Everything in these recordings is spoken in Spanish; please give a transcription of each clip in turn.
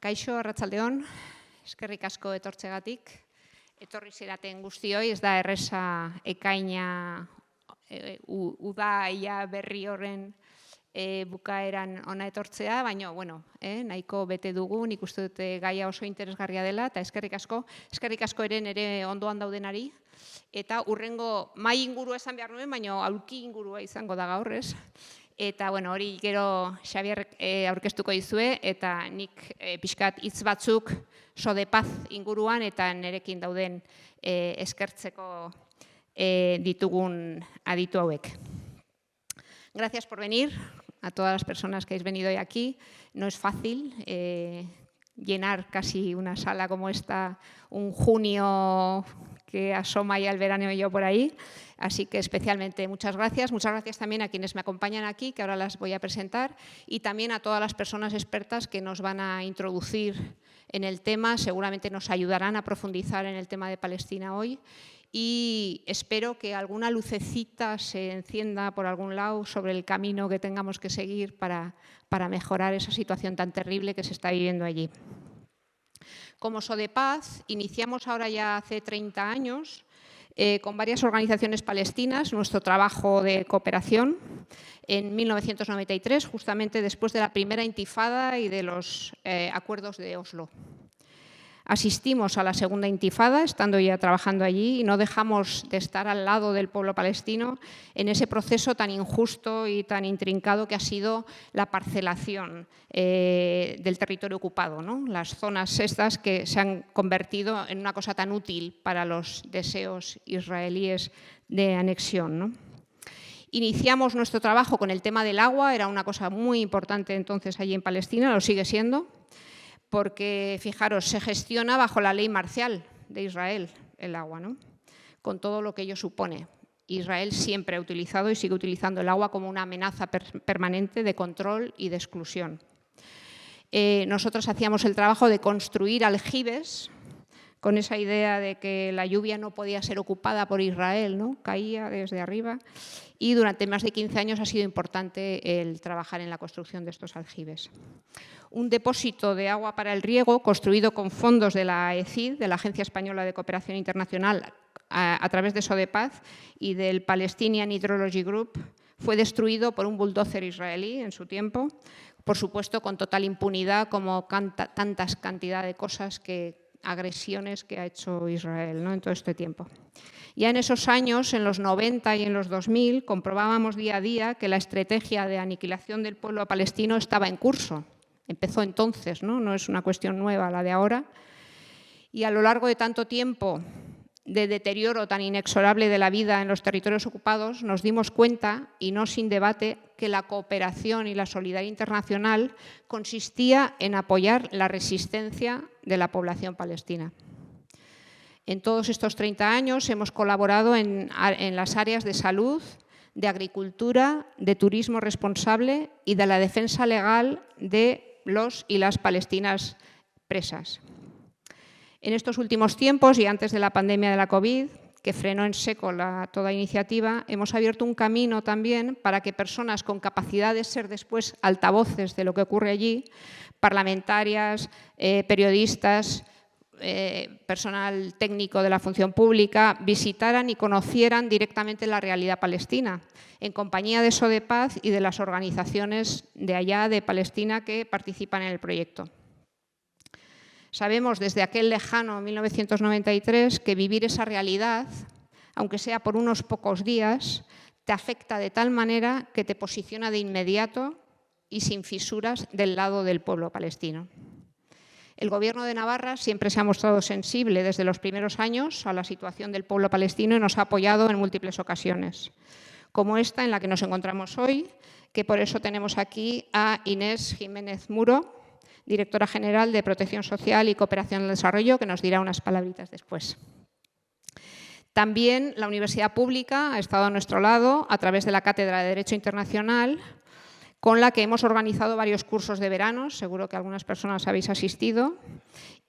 Kaixo, arratsaldeon, eskerrik asko etortzegatik. Etorri zeraten guztioi, ez da erresa ekaina udaia berri horren bukaeran ona etortzea, baina nahiko bete dugu, nik uste dut gaia oso interesgarria dela, eta eskerrik asko ere ondoan daudenari. Eta hurrengo mai ingurua esan behar nuen, baina aulki ingurua izango da gaur, ez? Eta hori gero Xabier aurkeztuko dizue, eta nik pixkat hitz batzuk Sodepaz inguruan eta nerekin dauden eskertzeko ditugun aditu hauek. Gracias por venir a todas las personas que habéis venido hoy aquí. No es fácil llenar casi una sala como esta un junio que asoma ya el verano yo por ahí. Así que especialmente muchas gracias. Muchas gracias también a quienes me acompañan aquí, que ahora las voy a presentar, y también a todas las personas expertas que nos van a introducir en el tema. Seguramente nos ayudarán a profundizar en el tema de Palestina hoy. Y espero que alguna lucecita se encienda por algún lado sobre el camino que tengamos que seguir para mejorar esa situación tan terrible que se está viviendo allí. Como Sodepaz, iniciamos ahora ya hace 30 años con varias organizaciones palestinas nuestro trabajo de cooperación en 1993, justamente después de la primera intifada y de los acuerdos de Oslo. Asistimos a la segunda intifada, estando ya trabajando allí, y no dejamos de estar al lado del pueblo palestino en ese proceso tan injusto y tan intrincado que ha sido la parcelación del territorio ocupado, ¿no? Las zonas estas que se han convertido en una cosa tan útil para los deseos israelíes de anexión, ¿no? Iniciamos nuestro trabajo con el tema del agua, era una cosa muy importante entonces allí en Palestina, lo sigue siendo, porque, fijaros, se gestiona bajo la ley marcial de Israel el agua, ¿no? Con todo lo que ello supone. Israel siempre ha utilizado y sigue utilizando el agua como una amenaza permanente de control y de exclusión. Nosotros hacíamos el trabajo de construir aljibes con esa idea de que la lluvia no podía ser ocupada por Israel, ¿no? Caía desde arriba, y durante más de 15 años ha sido importante el trabajar en la construcción de estos aljibes. Un depósito de agua para el riego construido con fondos de la AECID, de la Agencia Española de Cooperación Internacional, a través de Sodepaz y del Palestinian Hydrology Group, fue destruido por un bulldozer israelí en su tiempo, por supuesto con total impunidad, como tantas cantidad de cosas agresiones que ha hecho Israel, ¿no? En todo este tiempo. Ya en esos años, en los 90 y en los 2000, comprobábamos día a día que la estrategia de aniquilación del pueblo palestino estaba en curso. Empezó entonces, ¿no? No es una cuestión nueva la de ahora. Y a lo largo de tanto tiempo de deterioro tan inexorable de la vida en los territorios ocupados, nos dimos cuenta, y no sin debate, que la cooperación y la solidaridad internacional consistía en apoyar la resistencia de la población palestina. En todos estos 30 años hemos colaborado en las áreas de salud, de agricultura, de turismo responsable y de la defensa legal de los y las palestinas presas. En estos últimos tiempos y antes de la pandemia de la COVID, que frenó en seco toda iniciativa, hemos abierto un camino también para que personas con capacidad de ser después altavoces de lo que ocurre allí, parlamentarias, periodistas, personal técnico de la función pública, visitaran y conocieran directamente la realidad palestina, en compañía de Sodepaz y de las organizaciones de allá de Palestina que participan en el proyecto. Sabemos desde aquel lejano 1993 que vivir esa realidad, aunque sea por unos pocos días, te afecta de tal manera que te posiciona de inmediato y sin fisuras del lado del pueblo palestino. El Gobierno de Navarra siempre se ha mostrado sensible desde los primeros años a la situación del pueblo palestino y nos ha apoyado en múltiples ocasiones, como esta en la que nos encontramos hoy, que por eso tenemos aquí a Inés Jiménez Muro, directora general de Protección Social y Cooperación al Desarrollo, que nos dirá unas palabritas después. También la Universidad Pública ha estado a nuestro lado a través de la Cátedra de Derecho Internacional, con la que hemos organizado varios cursos de verano, seguro que algunas personas habéis asistido,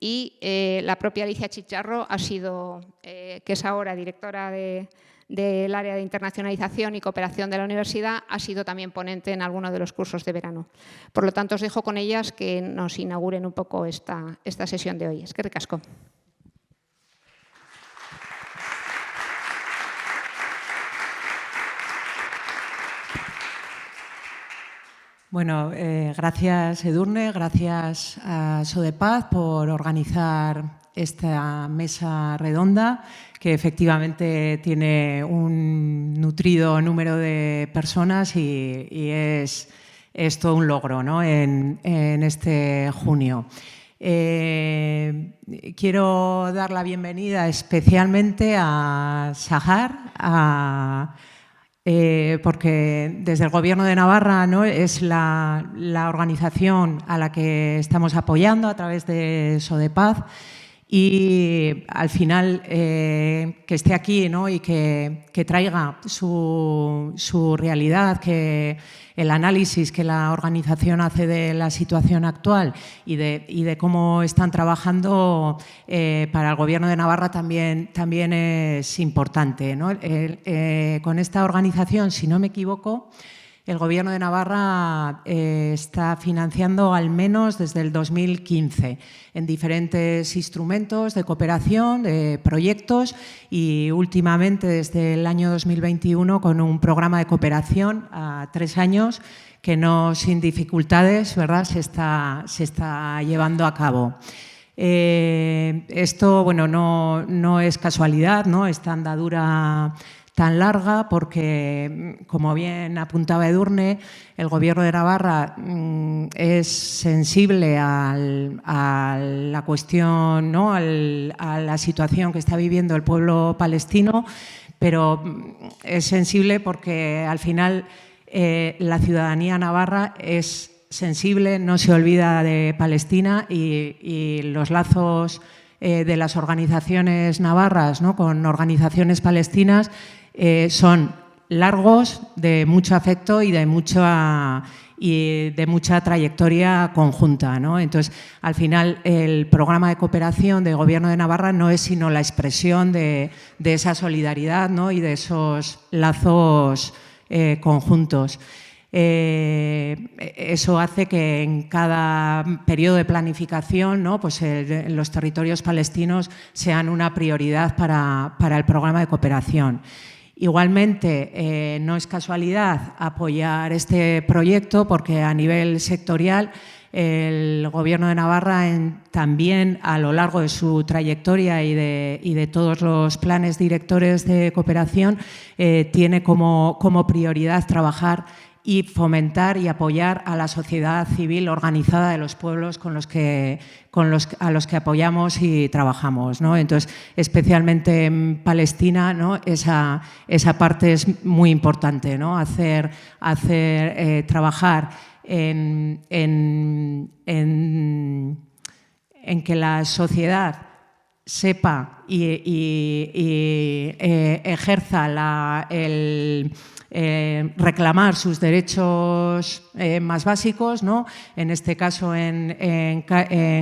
y la propia Alicia Chicharro ha sido, que es ahora directora de del área de internacionalización y cooperación de la universidad, ha sido también ponente en alguno de los cursos de verano. Por lo tanto, os dejo con ellas que nos inauguren un poco esta sesión de hoy. Eskerrik asko. Bueno, gracias Edurne, gracias a Sodepaz por organizar esta mesa redonda que efectivamente tiene un nutrido número de personas y es todo un logro, ¿no? en este junio. Quiero dar la bienvenida especialmente a Sahar, porque desde el Gobierno de Navarra, ¿no?, es la organización a la que estamos apoyando a través de Sodepaz y al final que esté aquí, ¿no?, y que traiga su realidad, que el análisis que la organización hace de la situación actual y de cómo están trabajando para el Gobierno de Navarra también es importante, ¿no? Con esta organización, si no me equivoco, el Gobierno de Navarra está financiando al menos desde el 2015 en diferentes instrumentos de cooperación, de proyectos y últimamente desde el año 2021 con un programa de cooperación a 3 años que no sin dificultades, ¿verdad?, se está llevando a cabo. Esto, bueno, no es casualidad, ¿no?, esta andadura tan larga porque, como bien apuntaba Edurne, el Gobierno de Navarra es sensible a la cuestión, ¿no?, a la situación que está viviendo el pueblo palestino, pero es sensible porque al final la ciudadanía navarra es sensible, no se olvida de Palestina y los lazos de las organizaciones navarras, ¿no?, con organizaciones palestinas son largos, de mucho afecto y de mucha trayectoria conjunta, ¿no? Entonces, al final, el programa de cooperación del Gobierno de Navarra no es sino la expresión de esa solidaridad, ¿no?, y de esos lazos conjuntos. Eso hace que en cada periodo de planificación, ¿no?, pues los territorios palestinos sean una prioridad para el programa de cooperación. Igualmente, no es casualidad apoyar este proyecto porque a nivel sectorial el Gobierno de Navarra también a lo largo de su trayectoria y de todos los planes directores de cooperación tiene como prioridad trabajar y fomentar y apoyar a la sociedad civil organizada de los pueblos a los que apoyamos y trabajamos, ¿no? Entonces, especialmente en Palestina, ¿no?, esa parte es muy importante, ¿no? Trabajar en que la sociedad sepa y ejerza reclamar sus derechos más básicos, ¿no?, en este caso en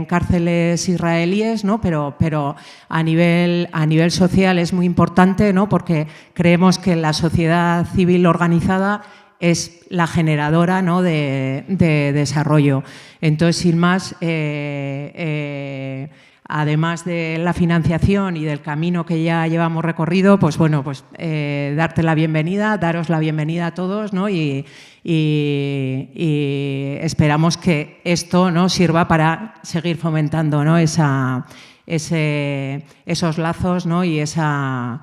cárceles israelíes, ¿no?, pero a nivel social es muy importante, ¿no?, porque creemos que la sociedad civil organizada es la generadora, ¿no?, de desarrollo. Entonces, sin más, además de la financiación y del camino que ya llevamos recorrido, pues bueno, pues daros la bienvenida a todos, ¿no?, y esperamos que esto, ¿no?, sirva para seguir fomentando, ¿no?, esos lazos, ¿no?, y esa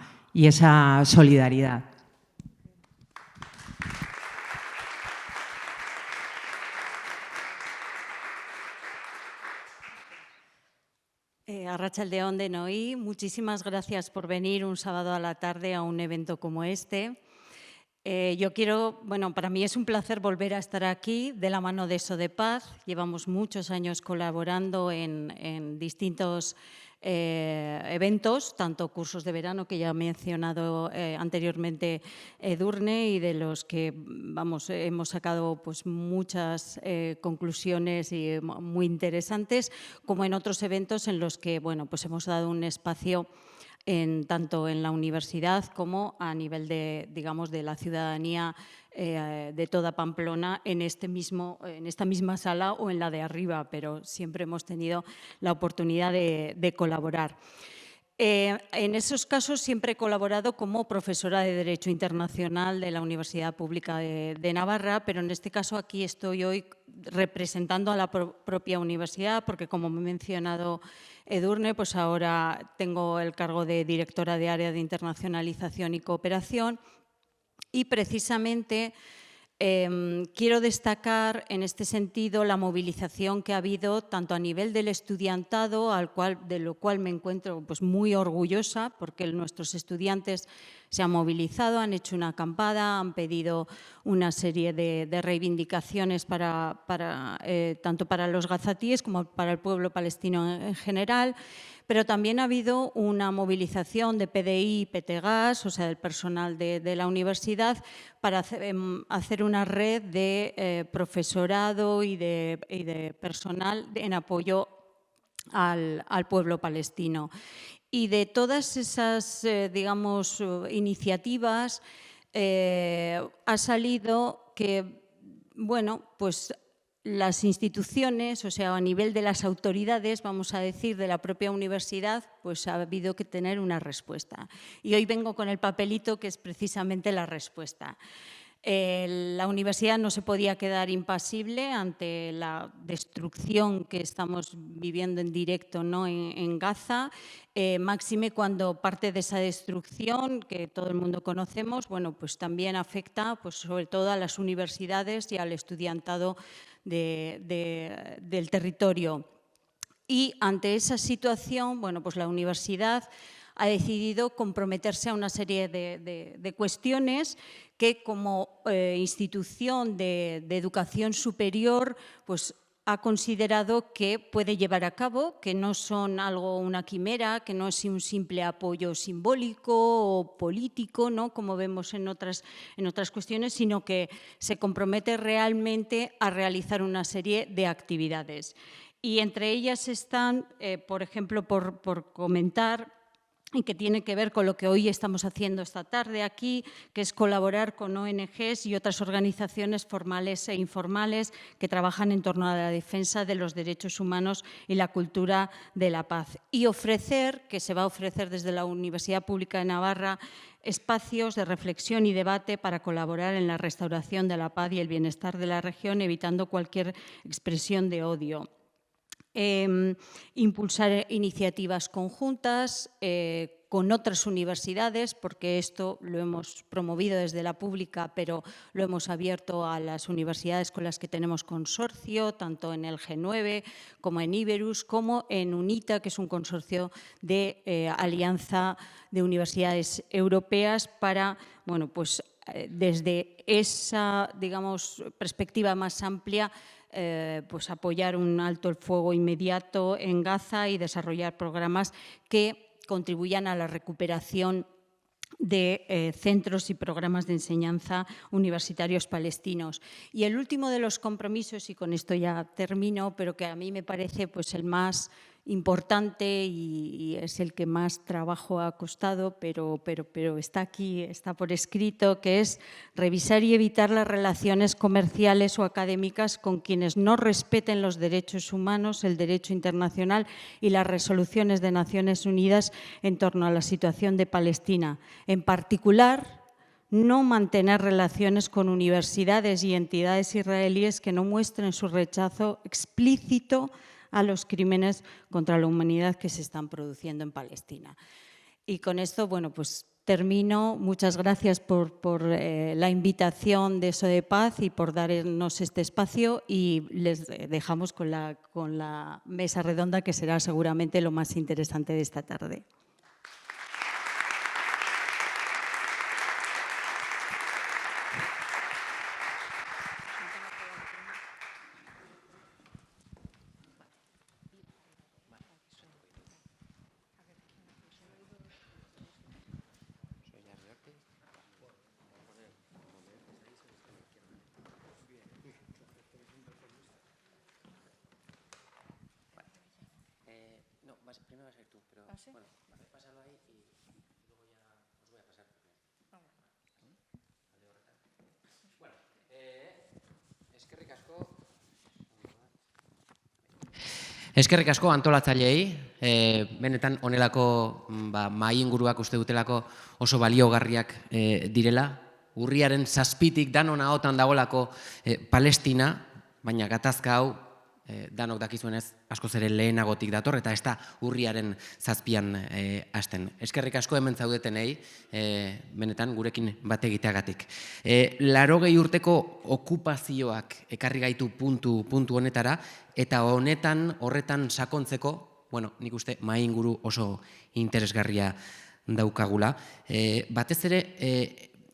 solidaridad. Arratsaldeon denoi, muchísimas gracias por venir un sábado a la tarde a un evento como este. Para mí es un placer volver a estar aquí de la mano de Sodepaz. Llevamos muchos años colaborando en distintos eventos, tanto cursos de verano que ya ha mencionado anteriormente Edurne y de los que hemos sacado pues, muchas conclusiones y muy interesantes, como en otros eventos en los que pues hemos dado un espacio tanto en la universidad como a nivel de, digamos, de la ciudadanía de toda Pamplona en esta misma sala o en la de arriba, pero siempre hemos tenido la oportunidad de colaborar. En esos casos siempre he colaborado como profesora de Derecho Internacional de la Universidad Pública de Navarra, pero en este caso aquí estoy hoy representando a la propia universidad, porque como me ha mencionado Edurne, pues ahora tengo el cargo de directora de Área de Internacionalización y Cooperación y precisamente quiero destacar en este sentido la movilización que ha habido tanto a nivel del estudiantado, de lo cual me encuentro pues, muy orgullosa, porque nuestros estudiantes se han movilizado, han hecho una acampada, han pedido una serie de reivindicaciones tanto para los gazatíes como para el pueblo palestino en general. Pero también ha habido una movilización de PDI y PTGAS, o sea, del personal de la universidad, para hacer una red de profesorado y de personal en apoyo al pueblo palestino. Y de todas esas, digamos, iniciativas ha salido que, bueno, pues las instituciones, o sea, a nivel de las autoridades, vamos a decir, de la propia universidad, pues ha habido que tener una respuesta. Y hoy vengo con el papelito que es precisamente la respuesta. La universidad no se podía quedar impasible ante la destrucción que estamos viviendo en directo, ¿no? en Gaza, máxime cuando parte de esa destrucción, que todo el mundo conocemos, bueno, pues también afecta pues, sobre todo a las universidades y al estudiantado del territorio. Y ante esa situación, bueno, pues la universidad ha decidido comprometerse a una serie de cuestiones que como institución de educación superior pues, ha considerado que puede llevar a cabo, que no son una quimera, que no es un simple apoyo simbólico o político, ¿no? Como vemos en otras cuestiones, sino que se compromete realmente a realizar una serie de actividades. Y entre ellas están, por ejemplo, por comentar, y que tiene que ver con lo que hoy estamos haciendo esta tarde aquí, que es colaborar con ONGs y otras organizaciones formales e informales que trabajan en torno a la defensa de los derechos humanos y la cultura de la paz. Y que se va a ofrecer desde la Universidad Pública de Navarra, espacios de reflexión y debate para colaborar en la restauración de la paz y el bienestar de la región, evitando cualquier expresión de odio. Impulsar iniciativas conjuntas con otras universidades, porque esto lo hemos promovido desde la pública, pero lo hemos abierto a las universidades con las que tenemos consorcio, tanto en el G9 como en Iberus, como en UNITA, que es un consorcio de alianza de universidades europeas para, bueno, pues desde esa, digamos, perspectiva más amplia, pues apoyar un alto el fuego inmediato en Gaza y desarrollar programas que contribuyan a la recuperación de centros y programas de enseñanza universitarios palestinos. Y el último de los compromisos, y con esto ya termino, pero que a mí me parece pues, el más importante y es el que más trabajo ha costado, pero está aquí, está por escrito, que es revisar y evitar las relaciones comerciales o académicas con quienes no respeten los derechos humanos, el derecho internacional y las resoluciones de Naciones Unidas en torno a la situación de Palestina. En particular, no mantener relaciones con universidades y entidades israelíes que no muestren su rechazo explícito a los crímenes contra la humanidad que se están produciendo en Palestina. Y con esto, bueno, pues termino. Muchas gracias por la invitación de SODEPAZ y por darnos este espacio y les dejamos con la mesa redonda, que será seguramente lo más interesante de esta tarde. No, primero vas a ser tú, pero bueno, pásalo ahí y... Eskerrik asko antolatzaileei, benetan honelako mahai inguruak uste dutelako oso baliogarriak direla. Urriaren 7tik danon ahotan dagoelako Palestina, baina gatazka hau danok dakizuenez askoz ere lehenagotik dator eta ez da urriaren 7an hasten. Eskerrik asko hemen zaudetenei, benetan gurekin bat egiteagatik. 80 urteko okupazioak ekarri gaitu puntu honetara, eta horretan sakontzeko, nik uste mahai inguru oso interesgarria daukagula. Batez ere,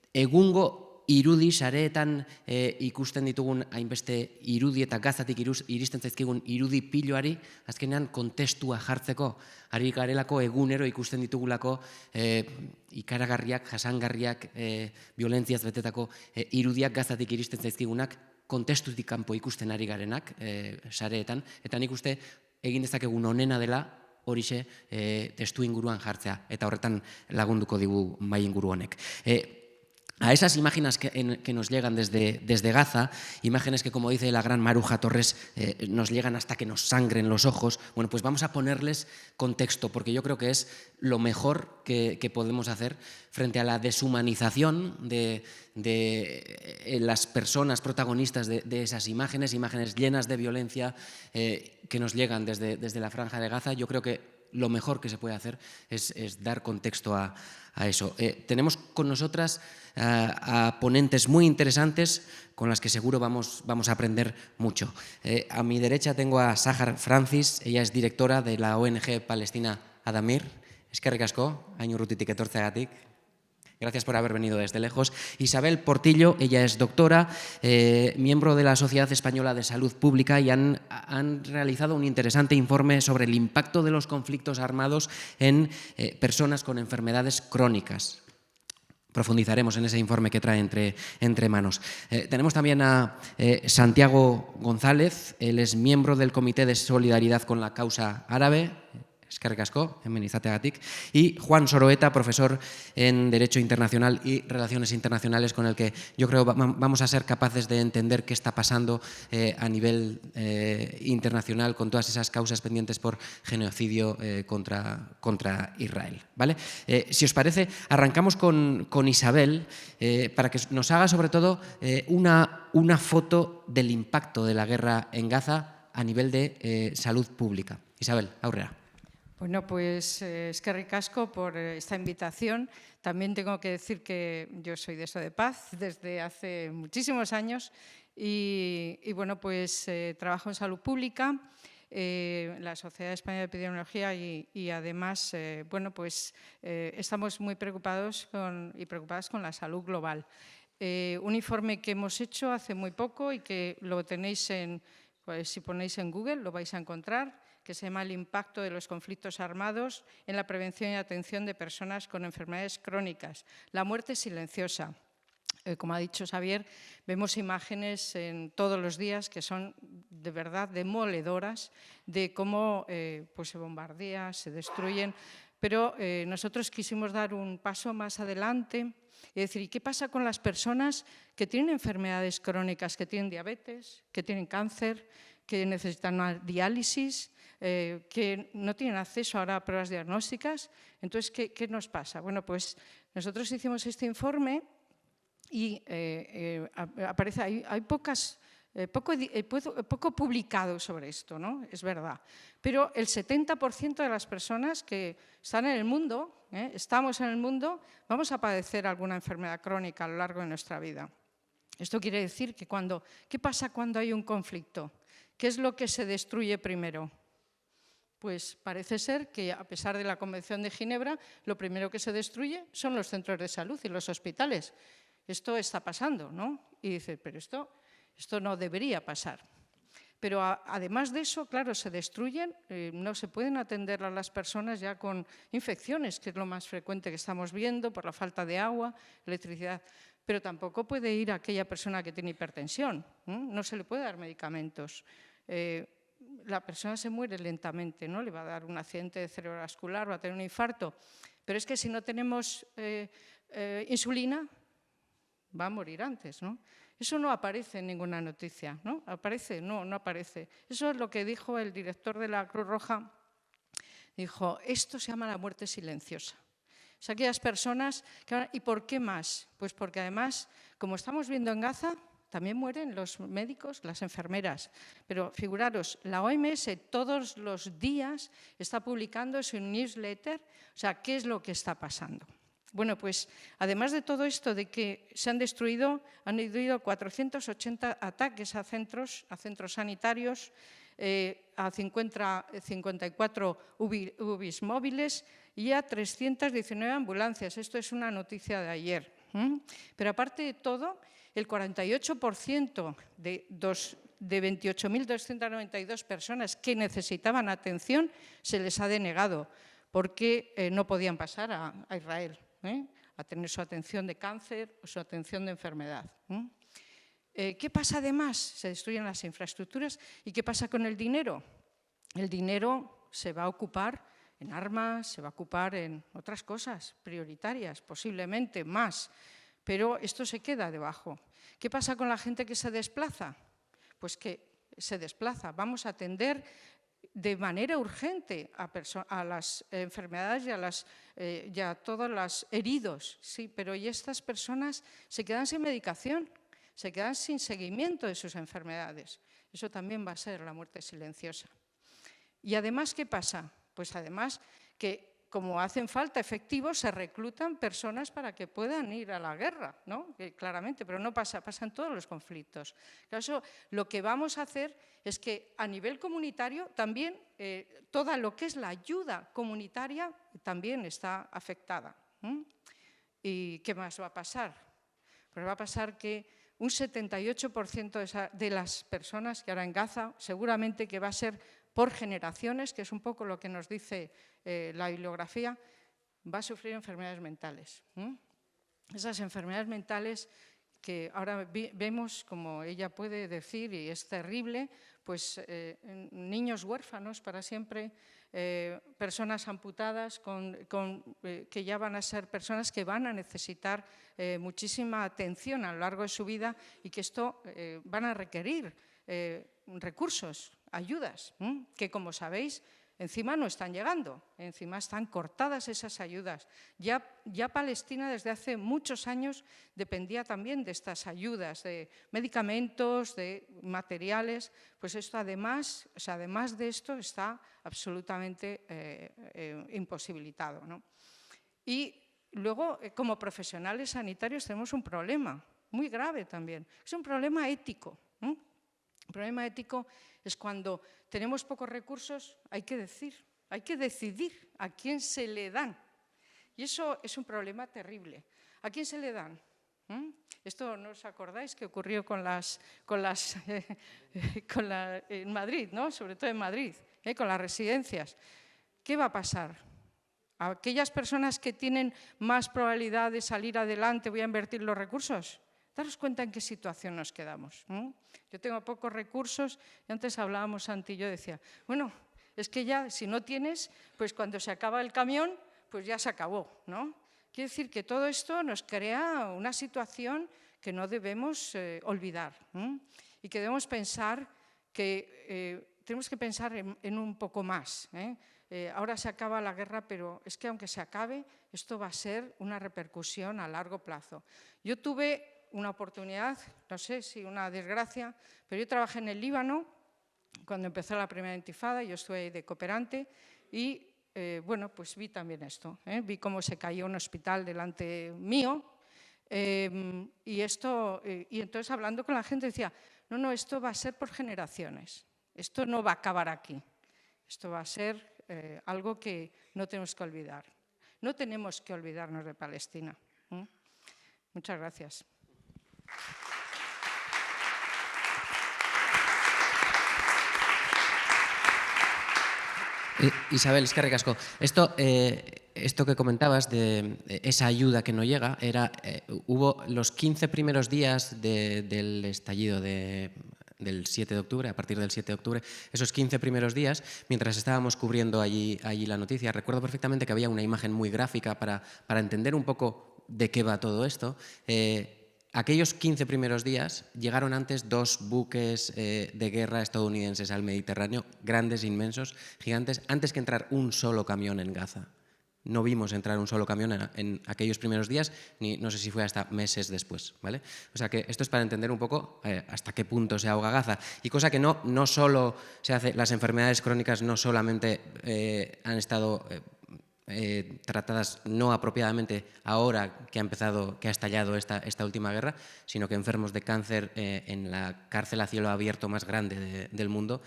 egungo irudi sareetan ikusten ditugun hainbeste irudi eta Gazatik iristen zaizkigun irudi piloari, azkenean kontestua jartzeko, ari garelako egunero ikusten ditugulako ikaragarriak, jasangarriak, violentziaz betetako irudiak Gazatik iristen zaizkigunak, kontestutik kanpo ikusten ari garenak sareetan, eta nik uste egin dezakegun onena dela horixe testu inguruan jartzea, eta horretan lagunduko digu mahai inguru honek. A esas imágenes que nos llegan desde Gaza, imágenes que, como dice la gran Maruja Torres, nos llegan hasta que nos sangren los ojos, bueno, pues vamos a ponerles contexto, porque yo creo que es lo mejor que podemos hacer frente a la deshumanización de las personas protagonistas de esas imágenes llenas de violencia que nos llegan desde la Franja de Gaza. Yo creo que lo mejor que se puede hacer es dar contexto a eso. Tenemos con nosotras a ponentes muy interesantes con las que seguro vamos a aprender mucho. A mi derecha tengo a Sahar Francis, ella es directora de la ONG Palestina Adamir. Eskerrik asko, hain urrutitik etortzeagatik. Gracias por haber venido desde lejos. Isabel Portillo, ella es doctora, miembro de la Sociedad Española de Salud Pública, y han realizado un interesante informe sobre el impacto de los conflictos armados en personas con enfermedades crónicas. Profundizaremos en ese informe que trae entre manos. Tenemos también a Santiago González, él es miembro del Comité de Solidaridad con la Causa Árabe. Eskerrik asko, hemen izateagatik. Y Juan Soroeta, profesor en Derecho Internacional y Relaciones Internacionales, con el que yo creo vamos a ser capaces de entender qué está pasando a nivel internacional con todas esas causas pendientes por genocidio contra Israel. ¿Vale? Si os parece, arrancamos con Isabel para que nos haga sobre todo una foto del impacto de la guerra en Gaza a nivel de salud pública. Isabel, aurrera. Bueno, pues eskerrik asko por esta invitación. También tengo que decir que yo soy de SODEPAZ desde hace muchísimos años y bueno, pues trabajo en salud pública, la Sociedad Española de Epidemiología y además, bueno, pues estamos muy preocupadas con la salud global. Un informe que hemos hecho hace muy poco y que lo tenéis pues, si ponéis en Google lo vais a encontrar, que se llama El impacto de los conflictos armados en la prevención y atención de personas con enfermedades crónicas. La muerte silenciosa. Como ha dicho Xavier, vemos imágenes en todos los días que son de verdad demoledoras de cómo pues se bombardea, se destruyen, pero nosotros quisimos dar un paso más adelante y decir, ¿y qué pasa con las personas que tienen enfermedades crónicas, que tienen diabetes, que tienen cáncer, que necesitan una diálisis, que no tienen acceso ahora a pruebas diagnósticas? Entonces, ¿qué nos pasa? Bueno, pues nosotros hicimos este informe y aparece, hay poco publicado sobre esto, ¿no? Es verdad. Pero el 70% de las personas que están en el mundo, estamos en el mundo, vamos a padecer alguna enfermedad crónica a lo largo de nuestra vida. Esto quiere decir que ¿qué pasa cuando hay un conflicto? ¿Qué es lo que se destruye primero? Pues parece ser que, a pesar de la Convención de Ginebra, lo primero que se destruye son los centros de salud y los hospitales. Esto está pasando, ¿no? Y dice, pero esto no debería pasar. Pero además de eso, claro, se destruyen, no se pueden atender a las personas ya con infecciones, que es lo más frecuente que estamos viendo por la falta de agua, electricidad. Pero tampoco puede ir aquella persona que tiene hipertensión, no se le puede dar medicamentos. La persona se muere lentamente, ¿no? Le va a dar un accidente cerebrovascular, va a tener un infarto. Pero es que si no tenemos insulina, va a morir antes, ¿no? Eso no aparece en ninguna noticia, ¿no? ¿Aparece? No, no aparece. Eso es lo que dijo el director de la Cruz Roja. Dijo, esto se llama la muerte silenciosa. O sea, aquellas personas que... ¿Y por qué más? Pues porque además, como estamos viendo en Gaza, también mueren los médicos, las enfermeras. Pero figuraros, la OMS todos los días está publicando su newsletter. O sea, ¿qué es lo que está pasando? Bueno, pues además de todo esto de que se han habido 480 ataques a centros sanitarios, a 54 UBIs móviles y a 319 ambulancias. Esto es una noticia de ayer. Pero aparte de todo, el 48% de 28.292 personas que necesitaban atención se les ha denegado porque no podían pasar a Israel a tener su atención de cáncer o su atención de enfermedad. ¿Qué pasa además? Se destruyen las infraestructuras. ¿Y qué pasa con el dinero? El dinero se va a ocupar en armas, se va a ocupar en otras cosas prioritarias, posiblemente más, pero esto se queda debajo. ¿Qué pasa con la gente que se desplaza? Pues que se desplaza. Vamos a atender de manera urgente a las enfermedades y a todos los heridos, sí, pero ¿y estas personas se quedan sin medicación? Se quedan sin seguimiento de sus enfermedades. Eso también va a ser la muerte silenciosa. Y además, ¿qué pasa? Pues además que como hacen falta efectivos, se reclutan personas para que puedan ir a la guerra, ¿no? Claramente, pero no pasa en todos los conflictos. Por lo que vamos a hacer es que a nivel comunitario también toda lo que es la ayuda comunitaria también está afectada. ¿Y qué más va a pasar? Pues va a pasar que un 78% de las personas que ahora en Gaza, seguramente que va a ser por generaciones, que es un poco lo que nos dice la bibliografía, va a sufrir enfermedades mentales. Esas enfermedades mentales que ahora vemos, como ella puede decir, y es terrible, pues niños huérfanos para siempre, personas amputadas que ya van a ser personas que van a necesitar muchísima atención a lo largo de su vida y que esto van a requerir recursos, ayudas, que como sabéis, encima no están llegando, encima están cortadas esas ayudas. Ya Palestina desde hace muchos años dependía también de estas ayudas, de medicamentos, de materiales, pues esto además de esto está absolutamente imposibilitado, ¿no? Y luego, como profesionales sanitarios tenemos un problema muy grave también, es un problema ético. El problema ético es cuando tenemos pocos recursos, hay que decidir a quién se le dan. Y eso es un problema terrible. ¿A quién se le dan? Esto no os acordáis que ocurrió en Madrid, ¿no? Sobre todo en Madrid, con las residencias. ¿Qué va a pasar? ¿A aquellas personas que tienen más probabilidad de salir adelante voy a invertir los recursos? Daros cuenta en qué situación nos quedamos. Yo tengo pocos recursos y antes hablábamos, Santi y yo, decía, bueno, es que ya si no tienes, pues cuando se acaba el camión, pues ya se acabó, ¿no? Quiere decir que todo esto nos crea una situación que no debemos olvidar y que debemos pensar tenemos que pensar en un poco más. Ahora se acaba la guerra, pero es que aunque se acabe, esto va a ser una repercusión a largo plazo. Yo tuve una oportunidad, no sé si una desgracia, pero yo trabajé en el Líbano cuando empezó la primera intifada, yo estuve de cooperante y bueno, pues vi también esto, vi cómo se cayó un hospital delante mío y entonces hablando con la gente decía, no, esto va a ser por generaciones, esto no va a acabar aquí, esto va a ser algo que no tenemos que olvidar. No tenemos que olvidarnos de Palestina. Muchas gracias. Isabel, eskerrik asko. Esto que comentabas de esa ayuda que no llega, hubo los 15 primeros días del estallido del 7 de octubre, a partir del 7 de octubre, esos 15 primeros días, mientras estábamos cubriendo allí la noticia, recuerdo perfectamente que había una imagen muy gráfica para entender un poco de qué va todo esto. aquellos 15 primeros días llegaron antes 2 buques de guerra estadounidenses al Mediterráneo, grandes, inmensos, gigantes, antes que entrar un solo camión en Gaza. No vimos entrar un solo camión en aquellos primeros días, ni no sé si fue hasta meses después, ¿vale? O sea que esto es para entender un poco hasta qué punto se ahoga Gaza. Y cosa que no solo se hace, las enfermedades crónicas no solamente han estado tratadas no apropiadamente ahora que ha estallado esta última guerra, sino que enfermos de cáncer en la cárcel a cielo abierto más grande del mundo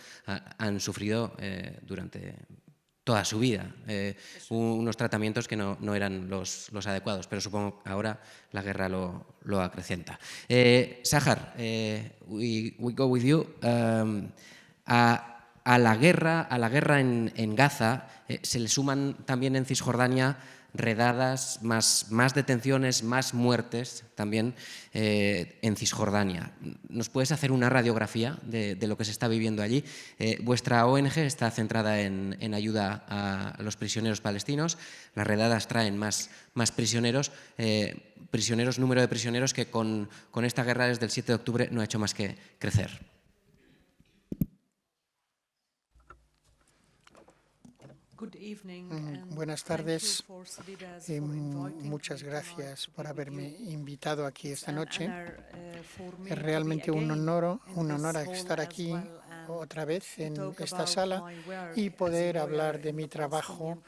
han sufrido durante toda su vida unos tratamientos que no eran los adecuados, pero supongo que ahora la guerra lo acrecienta. Sahar, we go with you. A la guerra en Gaza se le suman también en Cisjordania redadas, más detenciones, más muertes también en Cisjordania. ¿Nos puedes hacer una radiografía de lo que se está viviendo allí? Vuestra ONG está centrada en ayuda a los prisioneros palestinos. Las redadas traen más prisioneros, número de prisioneros que con esta guerra desde el 7 de octubre no ha hecho más que crecer. Buenas tardes. Muchas gracias por haberme invitado aquí esta noche. Es realmente un honor estar aquí otra vez en esta sala y poder hablar de mi trabajo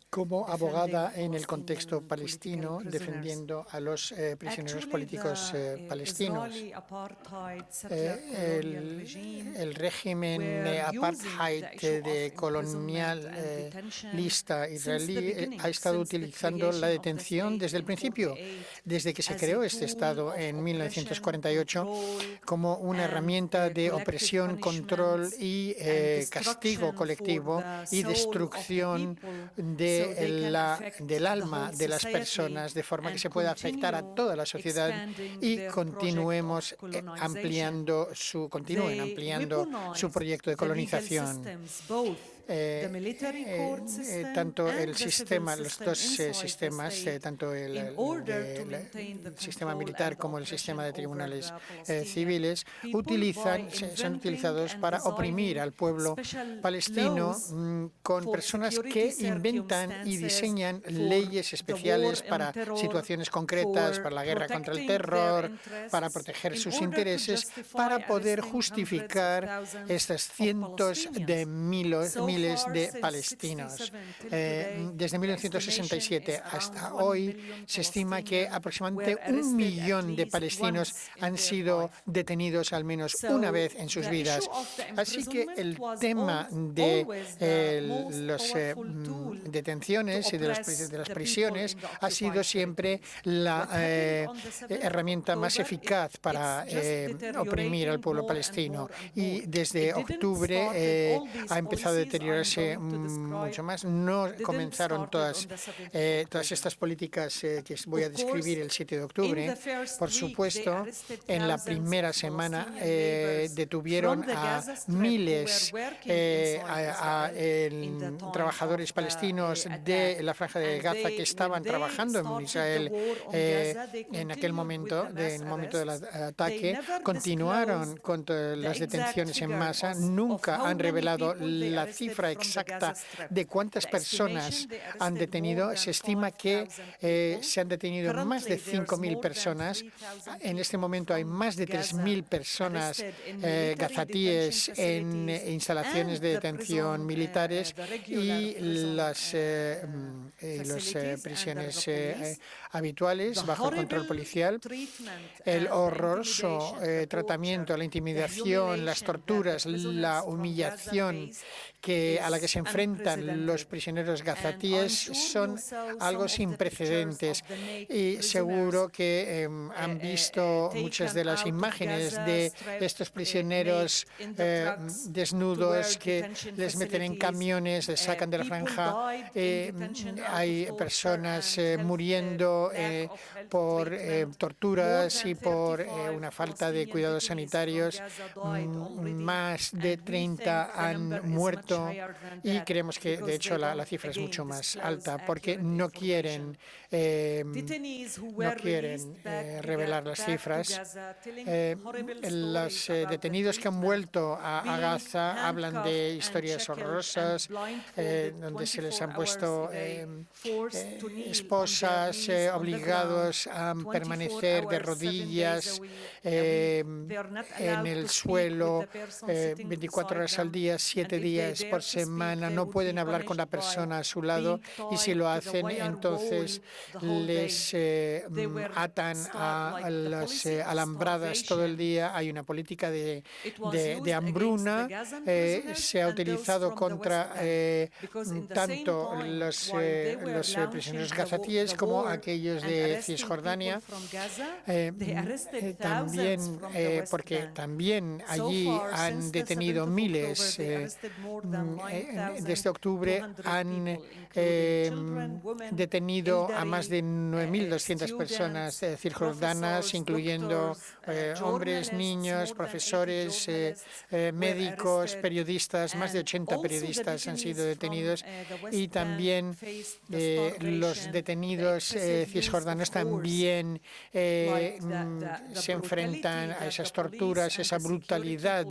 como abogada en el contexto palestino, defendiendo a los prisioneros políticos palestinos. El régimen apartheid de colonialista israelí ha estado utilizando la detención desde el principio, desde que se creó este Estado en 1948, como una herramienta de opresión, control y castigo colectivo y destrucción del alma de las personas, de forma que se pueda afectar a toda la sociedad y continúen ampliando su proyecto de colonización. Tanto los dos sistemas, tanto el sistema militar como el sistema de tribunales civiles, son utilizados para oprimir al pueblo palestino con personas que inventan y diseñan leyes especiales para situaciones concretas, para la guerra contra el terror, para proteger sus intereses, para poder justificar estos cientos de miles de palestinos. Desde 1967 hasta hoy se estima que aproximadamente 1 millón de palestinos han sido detenidos al menos una vez en sus vidas. Así que el tema de las detenciones y de las prisiones ha sido siempre la herramienta más eficaz para oprimir al pueblo palestino. Y desde octubre ha empezado a deteriorarse mucho más. No comenzaron todas estas políticas que voy a describir el 7 de octubre. Por supuesto, en la primera semana detuvieron a miles de trabajadores palestinos de la Franja de Gaza que estaban trabajando en Israel en aquel momento, del ataque. Continuaron con las detenciones en masa. Nunca han revelado la cifra exacta de cuántas personas han detenido. Se estima que se han detenido más de 5.000 personas. En este momento hay más de 3.000 personas gazatíes en instalaciones de detención militares y las prisiones habituales bajo control policial. El horroroso tratamiento, la intimidación, las torturas, la humillación a la que se enfrentan los prisioneros gazatíes son algo sin precedentes. Y seguro que han visto muchas de las imágenes de estos prisioneros desnudos que les meten en camiones, les sacan de la franja. Hay personas muriendo por torturas y por una falta de cuidados sanitarios. Más de 30 han muerto eso y creemos que, de hecho, la cifra es mucho más alta porque no quieren revelar las cifras. Los detenidos que han vuelto a Gaza hablan de historias horrorosas, donde se les han puesto esposas obligados a permanecer de rodillas en el suelo 24 horas al día, 7 días por semana. No pueden hablar con la persona a su lado y si lo hacen, entonces les atan a las alambradas todo el día. Hay una política de hambruna. Se ha utilizado contra tanto los prisioneros gazatíes como aquellos de Cisjordania. También porque también allí han detenido miles. Desde octubre han detenido a más de 9.200 personas cisjordanas, incluyendo hombres, niños, profesores, médicos, periodistas. Más de 80 periodistas han sido detenidos y también los detenidos cisjordanos también se enfrentan a esas torturas, esa brutalidad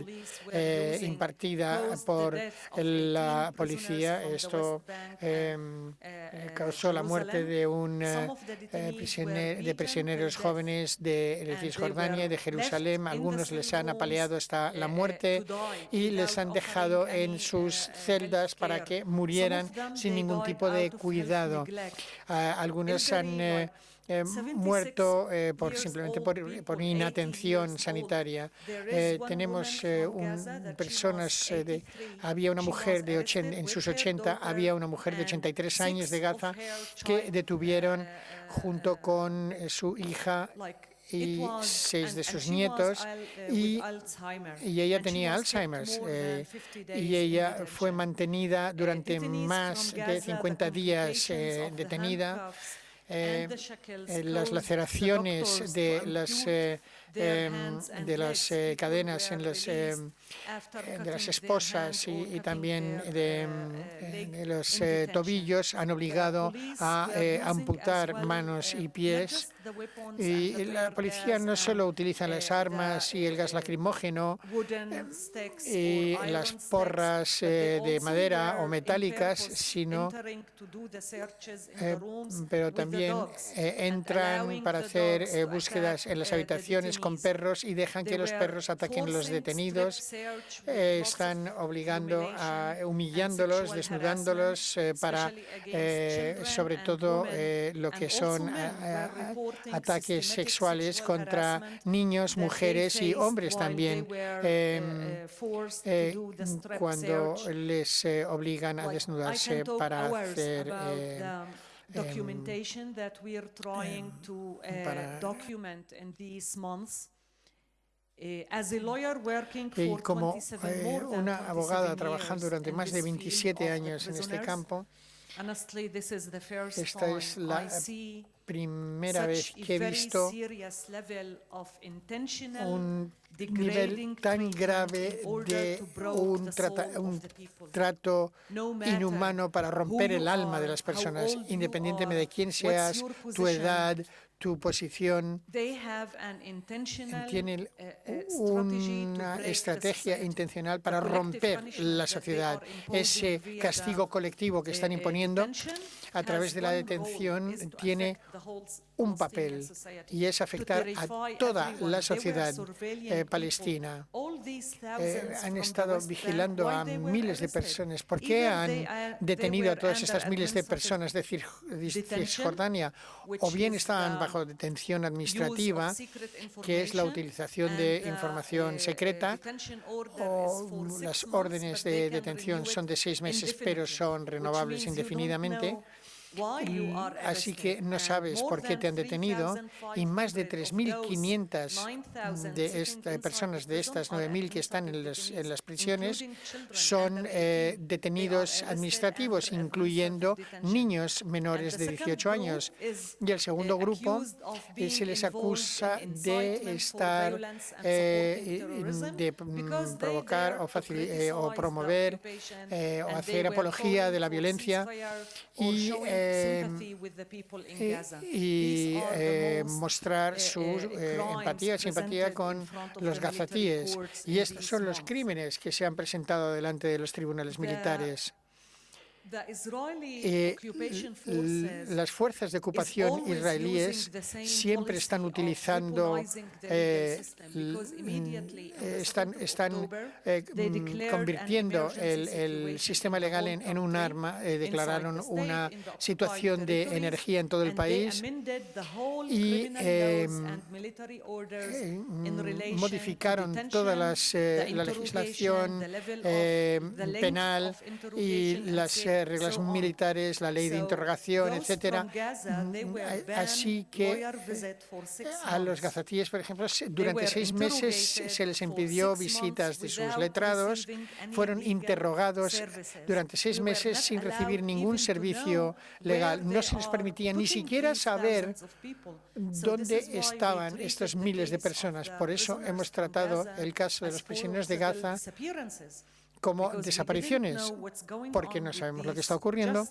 impartida por la policía. Esto causó la muerte de prisioneros jóvenes de Cisjordania y de Jerusalén. Algunos les han apaleado hasta la muerte y les han dejado en sus celdas para que murieran sin ningún tipo de cuidado. Algunos han muerto simplemente por inatención sanitaria. Tenemos personas, había una mujer en sus 80, había una mujer de 83 años de Gaza que detuvieron junto con su hija y 6 de sus nietos, y ella tenía Alzheimer's, y ella fue mantenida durante más de 50 días detenida. Las laceraciones de las cadenas de las esposas y también de los tobillos han obligado a amputar manos y pies. Y la policía no solo utiliza las armas y el gas lacrimógeno y las porras de madera o metálicas, sino pero también entran para hacer búsquedas en las habitaciones con perros y dejan que los perros ataquen a los detenidos. Están humillándolos, desnudándolos para, sobre todo, lo que son ataques sexuales contra niños, mujeres y hombres también, cuando les obligan a desnudarse para hacer documentation that we are trying to document in these months. As a lawyer working y for como 27 more than una abogada 27 trabajando years durante in más de this 27 field of años the en este prisoners, campo, honestly, this is the first esta time es la I see primera vez such a que he very visto serious level of intentional un degrading nivel tan treatment grave in order de to break un the soul of the people. trato No matter inhumano para romper who el you alma de are, las how personas, old you independientemente are, de quién what's seas, your tu position. edad, tu posición. They have an intentional Tienen strategy to una break the estrategia society. intencional The para collective romper punishment la that they sociedad. are imposing Ese via castigo the, colectivo que están imponiendo detention a través has de la one role, detención is to tiene affect the whole un Palestinian papel society, y es to afectar a terrify toda everyone. la They were sociedad surveilling people. palestina. All these thousands Han from the estado West Bank, vigilando why a they were miles de arrested? personas. ¿Por qué Either han they detenido a were todas under estas miles de administrative personas de detention, Cisjordania? which O bien is estaban the bajo detención use administrativa, of secret que es la information, utilización and de the, información secreta, detention order o is for 6 las months, órdenes but they de can detención renew son it de 6 meses, pero indefinitely, son which renovables means you don't indefinidamente. know Así que no sabes por qué te han detenido y más de 3.500 personas de estas 9.000 que están en las prisiones son detenidos administrativos, incluyendo niños menores de 18 años. Y el segundo grupo se les acusa de estar de provocar o promover o hacer apología de la violencia y mostrar su simpatía con los gazatíes. Y estos son los crímenes que se han presentado delante de los tribunales militares. Las fuerzas de ocupación israelíes siempre están utilizando, están convirtiendo el sistema legal en un arma. Declararon una situación de energía en todo el país y modificaron toda la legislación penal y las reglas militares, la ley de interrogación, etcétera. Así que a los gazatíes, por ejemplo, durante 6 meses se les impidió visitas de sus letrados, fueron interrogados durante 6 meses sin recibir ningún servicio legal. No se les permitía ni siquiera saber dónde estaban estas miles de personas. Por eso hemos tratado el caso de los prisioneros de Gaza como desapariciones, porque no sabemos lo que está ocurriendo.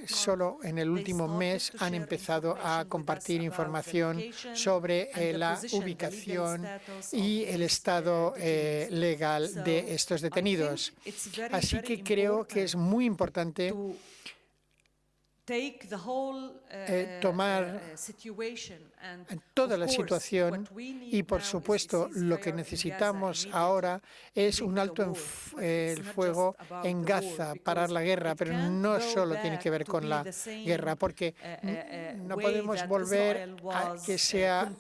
Solo en el último mes han empezado a compartir información sobre la ubicación y el estado legal de estos detenidos. Así que creo que es muy importante tomar toda la situación y, por supuesto, lo que necesitamos ahora es un alto el fuego en Gaza, parar la guerra, pero no solo tiene que ver con la guerra, porque no podemos volver a que sea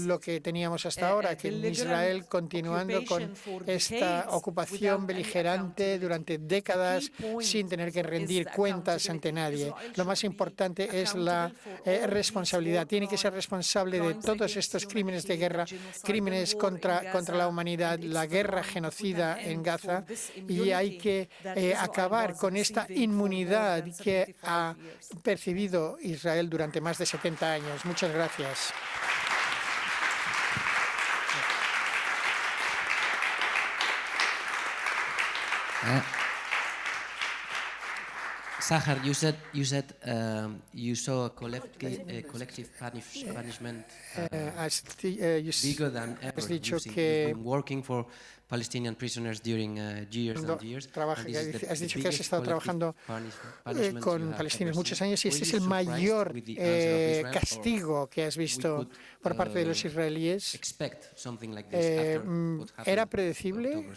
lo que teníamos hasta ahora, que Israel continuando con esta ocupación beligerante durante décadas sin tener que rendir cuentas ante nadie. Lo más importante es la responsabilidad. Tiene que ser responsable de todos estos crímenes de guerra, crímenes contra la humanidad, la guerra genocida en Gaza, y hay que acabar con esta inmunidad que ha percibido Israel durante más de 70 años. Muchas gracias. Sahar, you said you saw a collective punishment bigger than ever. Has dicho You've que been working for Palestinian prisoners during years and years. Has dicho que has estado trabajando con palestinos muchos años y este es el mayor castigo que has visto por parte de los israelíes. ¿Era predecible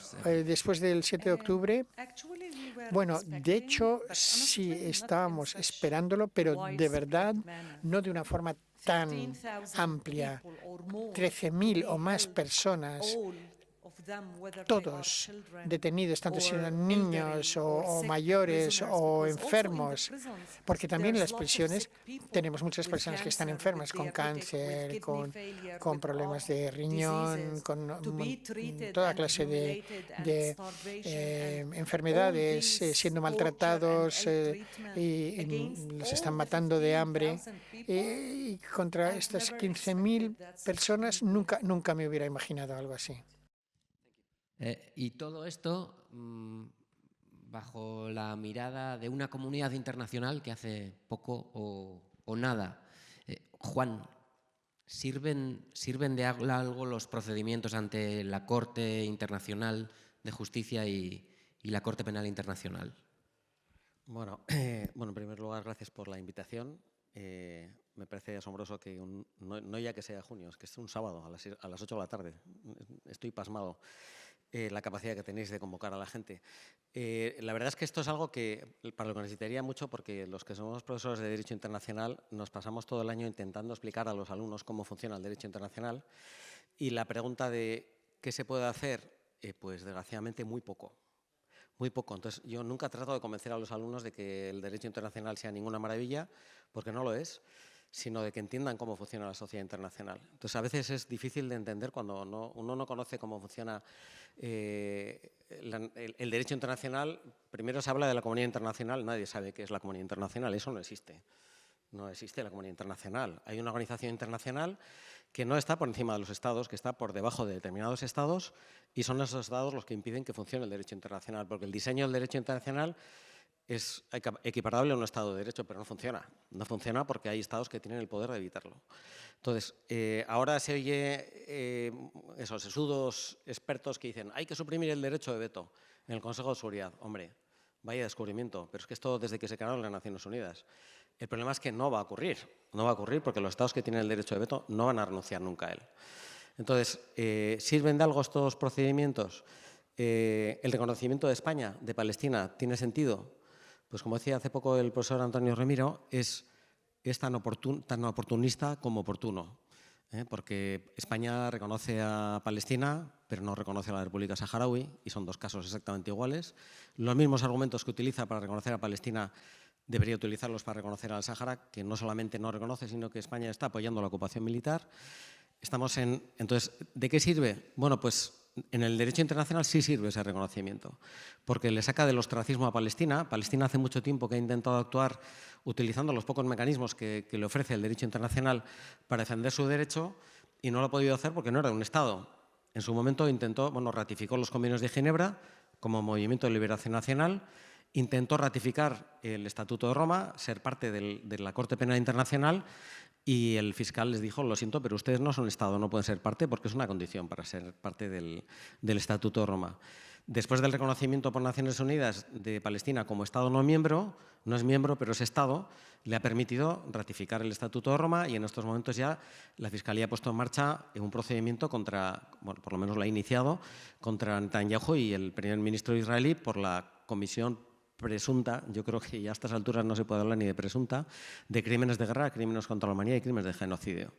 después del 7 de octubre? Bueno, de hecho, sí estábamos esperándolo, pero de verdad no de una forma tan amplia. 13.000 o más personas, todos detenidos, tanto si eran niños o mayores o enfermos, porque también en las prisiones tenemos muchas personas que están enfermas con cáncer, con problemas de riñón, con toda clase de enfermedades, siendo maltratados y les están matando de hambre. Y contra estas 15.000 personas nunca me hubiera imaginado algo así. Y todo esto bajo la mirada de una comunidad internacional que hace poco o nada. Juan, ¿sirven de algo los procedimientos ante la Corte Internacional de Justicia y la Corte Penal Internacional? Bueno, en primer lugar, gracias por la invitación. Me parece asombroso que no ya que sea junio, es que es un sábado a las 8 de la tarde. Estoy pasmado. La capacidad que tenéis de convocar a la gente. La verdad es que esto es algo para lo que necesitaría mucho, porque los que somos profesores de Derecho Internacional nos pasamos todo el año intentando explicar a los alumnos cómo funciona el Derecho Internacional, y la pregunta de ¿qué se puede hacer? Pues desgraciadamente muy poco. Muy poco. Entonces, yo nunca trato de convencer a los alumnos de que el derecho internacional sea ninguna maravilla, porque no lo es, sino de que entiendan cómo funciona la sociedad internacional. Entonces, a veces es difícil de entender cuando uno no conoce cómo funciona el derecho internacional. Primero se habla de la comunidad internacional, nadie sabe qué es la comunidad internacional, eso no existe. No existe la comunidad internacional. Hay una organización internacional que no está por encima de los estados, que está por debajo de determinados estados, y son esos estados los que impiden que funcione el derecho internacional, porque el diseño del derecho internacional es equiparable a un Estado de Derecho, pero no funciona. No funciona porque hay Estados que tienen el poder de evitarlo. Entonces, ahora se oye esos sesudos expertos que dicen hay que suprimir el derecho de veto en el Consejo de Seguridad. Hombre, vaya descubrimiento, pero es que esto desde que se crearon las Naciones Unidas. El problema es que no va a ocurrir. No va a ocurrir porque los Estados que tienen el derecho de veto no van a renunciar nunca a él. Entonces, ¿sirven de algo estos procedimientos? ¿El reconocimiento de España, de Palestina, tiene sentido? Pues como decía hace poco el profesor Antonio Remiro, es tan oportunista como oportuno, porque España reconoce a Palestina, pero no reconoce a la República Saharaui, y son dos casos exactamente iguales. Los mismos argumentos que utiliza para reconocer a Palestina debería utilizarlos para reconocer al Sáhara, que no solamente no reconoce, sino que España está apoyando la ocupación militar. Entonces, ¿de qué sirve? Bueno, pues en el derecho internacional sí sirve ese reconocimiento, porque le saca del ostracismo a Palestina. Palestina hace mucho tiempo que ha intentado actuar utilizando los pocos mecanismos que le ofrece el derecho internacional para defender su derecho y no lo ha podido hacer porque no era un Estado. En su momento ratificó los convenios de Ginebra como movimiento de liberación nacional, intentó ratificar el Estatuto de Roma, ser parte de la Corte Penal Internacional, y el fiscal les dijo, lo siento, pero ustedes no son Estado, no pueden ser parte porque es una condición para ser parte del Estatuto de Roma. Después del reconocimiento por Naciones Unidas de Palestina como Estado no miembro, no es miembro, pero es Estado, le ha permitido ratificar el Estatuto de Roma, y en estos momentos ya la Fiscalía ha puesto en marcha un procedimiento contra, por lo menos lo ha iniciado, contra Netanyahu y el primer ministro israelí por la comisión presunta, yo creo que ya a estas alturas no se puede hablar ni de presunta, de crímenes de guerra, crímenes contra la humanidad y crímenes de genocidio.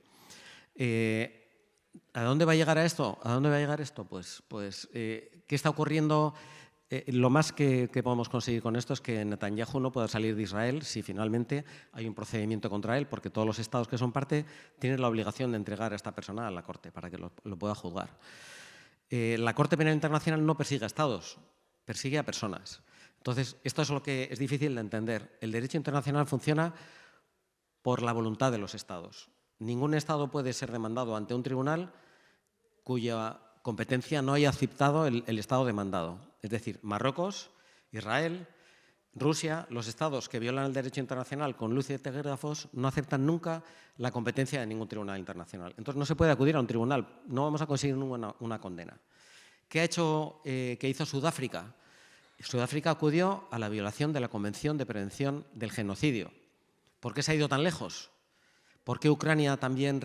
¿A dónde va a llegar esto? ¿A dónde va a llegar esto? Pues ¿qué está ocurriendo? Lo más que podemos conseguir con esto es que Netanyahu no pueda salir de Israel si finalmente hay un procedimiento contra él, porque todos los estados que son parte tienen la obligación de entregar a esta persona a la Corte para que lo pueda juzgar. La Corte Penal Internacional no persigue a estados, persigue a personas. Entonces, esto es lo que es difícil de entender. El derecho internacional funciona por la voluntad de los estados. Ningún estado puede ser demandado ante un tribunal cuya competencia no haya aceptado el estado demandado. Es decir, Marruecos, Israel, Rusia, los estados que violan el derecho internacional con luz y taquígrafos no aceptan nunca la competencia de ningún tribunal internacional. Entonces, no se puede acudir a un tribunal, no vamos a conseguir una condena. ¿Qué hizo Sudáfrica? Sudáfrica acudió a la violación de la Convención de Prevención del Genocidio. ¿Por qué se ha ido tan lejos? ¿Por qué Ucrania también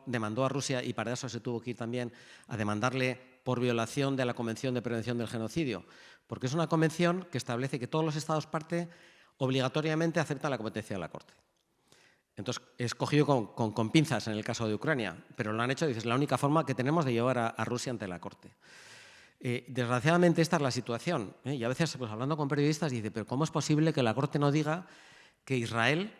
demandó a Rusia y para eso se tuvo que ir también a demandarle por violación de la Convención de Prevención del Genocidio? Porque es una convención que establece que todos los estados parte obligatoriamente aceptan la competencia de la Corte. Entonces, es cogido con pinzas en el caso de Ucrania, pero lo han hecho, es la única forma que tenemos de llevar a Rusia ante la Corte. Desgraciadamente esta es la situación, y a veces hablando con periodistas dice, pero ¿cómo es posible que la Corte no diga que Israel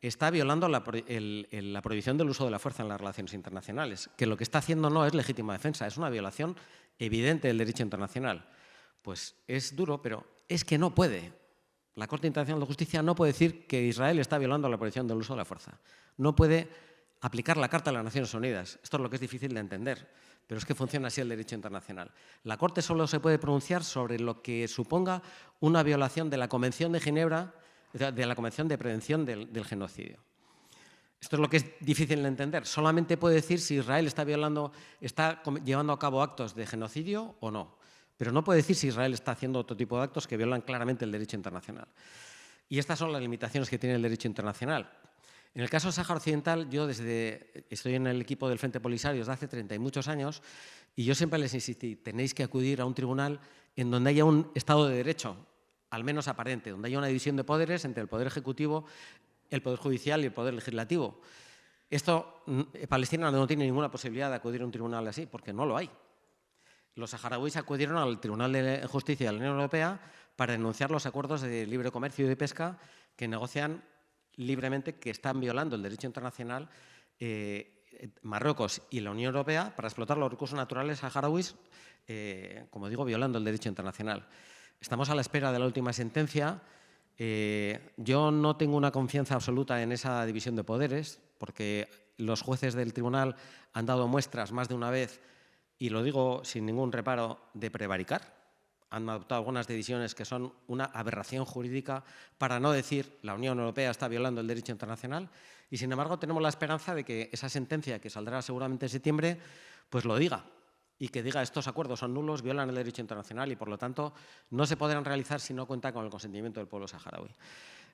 está violando la prohibición del uso de la fuerza en las relaciones internacionales? Que lo que está haciendo no es legítima defensa, es una violación evidente del derecho internacional. Pues es duro, pero es que no puede. La Corte Internacional de Justicia no puede decir que Israel está violando la prohibición del uso de la fuerza. No puede aplicar la Carta de las Naciones Unidas. Esto es lo que es difícil de entender. Pero es que funciona así el derecho internacional. La Corte solo se puede pronunciar sobre lo que suponga una violación de la Convención de Ginebra, de la Convención de Prevención del Genocidio. Esto es lo que es difícil de entender. Solamente puede decir si Israel está llevando a cabo actos de genocidio o no. Pero no puede decir si Israel está haciendo otro tipo de actos que violan claramente el derecho internacional. Y estas son las limitaciones que tiene el derecho internacional. En el caso del Sáhara Occidental, estoy en el equipo del Frente Polisario desde hace 30 y muchos años, y yo siempre les insistí, tenéis que acudir a un tribunal en donde haya un Estado de Derecho, al menos aparente, donde haya una división de poderes entre el Poder Ejecutivo, el Poder Judicial y el Poder Legislativo. Palestina no tiene ninguna posibilidad de acudir a un tribunal así, porque no lo hay. los saharauis acudieron al Tribunal de Justicia de la Unión Europea para denunciar los acuerdos de libre comercio y de pesca que negocian libremente, que están violando el derecho internacional Marruecos y la Unión Europea para explotar los recursos naturales saharauis, como digo, violando el derecho internacional. Estamos a la espera de la última sentencia. Yo no tengo una confianza absoluta en esa división de poderes, porque los jueces del tribunal han dado muestras más de una vez, y lo digo sin ningún reparo, de prevaricar. Han adoptado algunas decisiones que son una aberración jurídica, para no decir la Unión Europea está violando el derecho internacional, y sin embargo tenemos la esperanza de que esa sentencia, que saldrá seguramente en septiembre, pues lo diga, y que diga estos acuerdos son nulos, violan el derecho internacional y por lo tanto no se podrán realizar si no cuenta con el consentimiento del pueblo saharaui.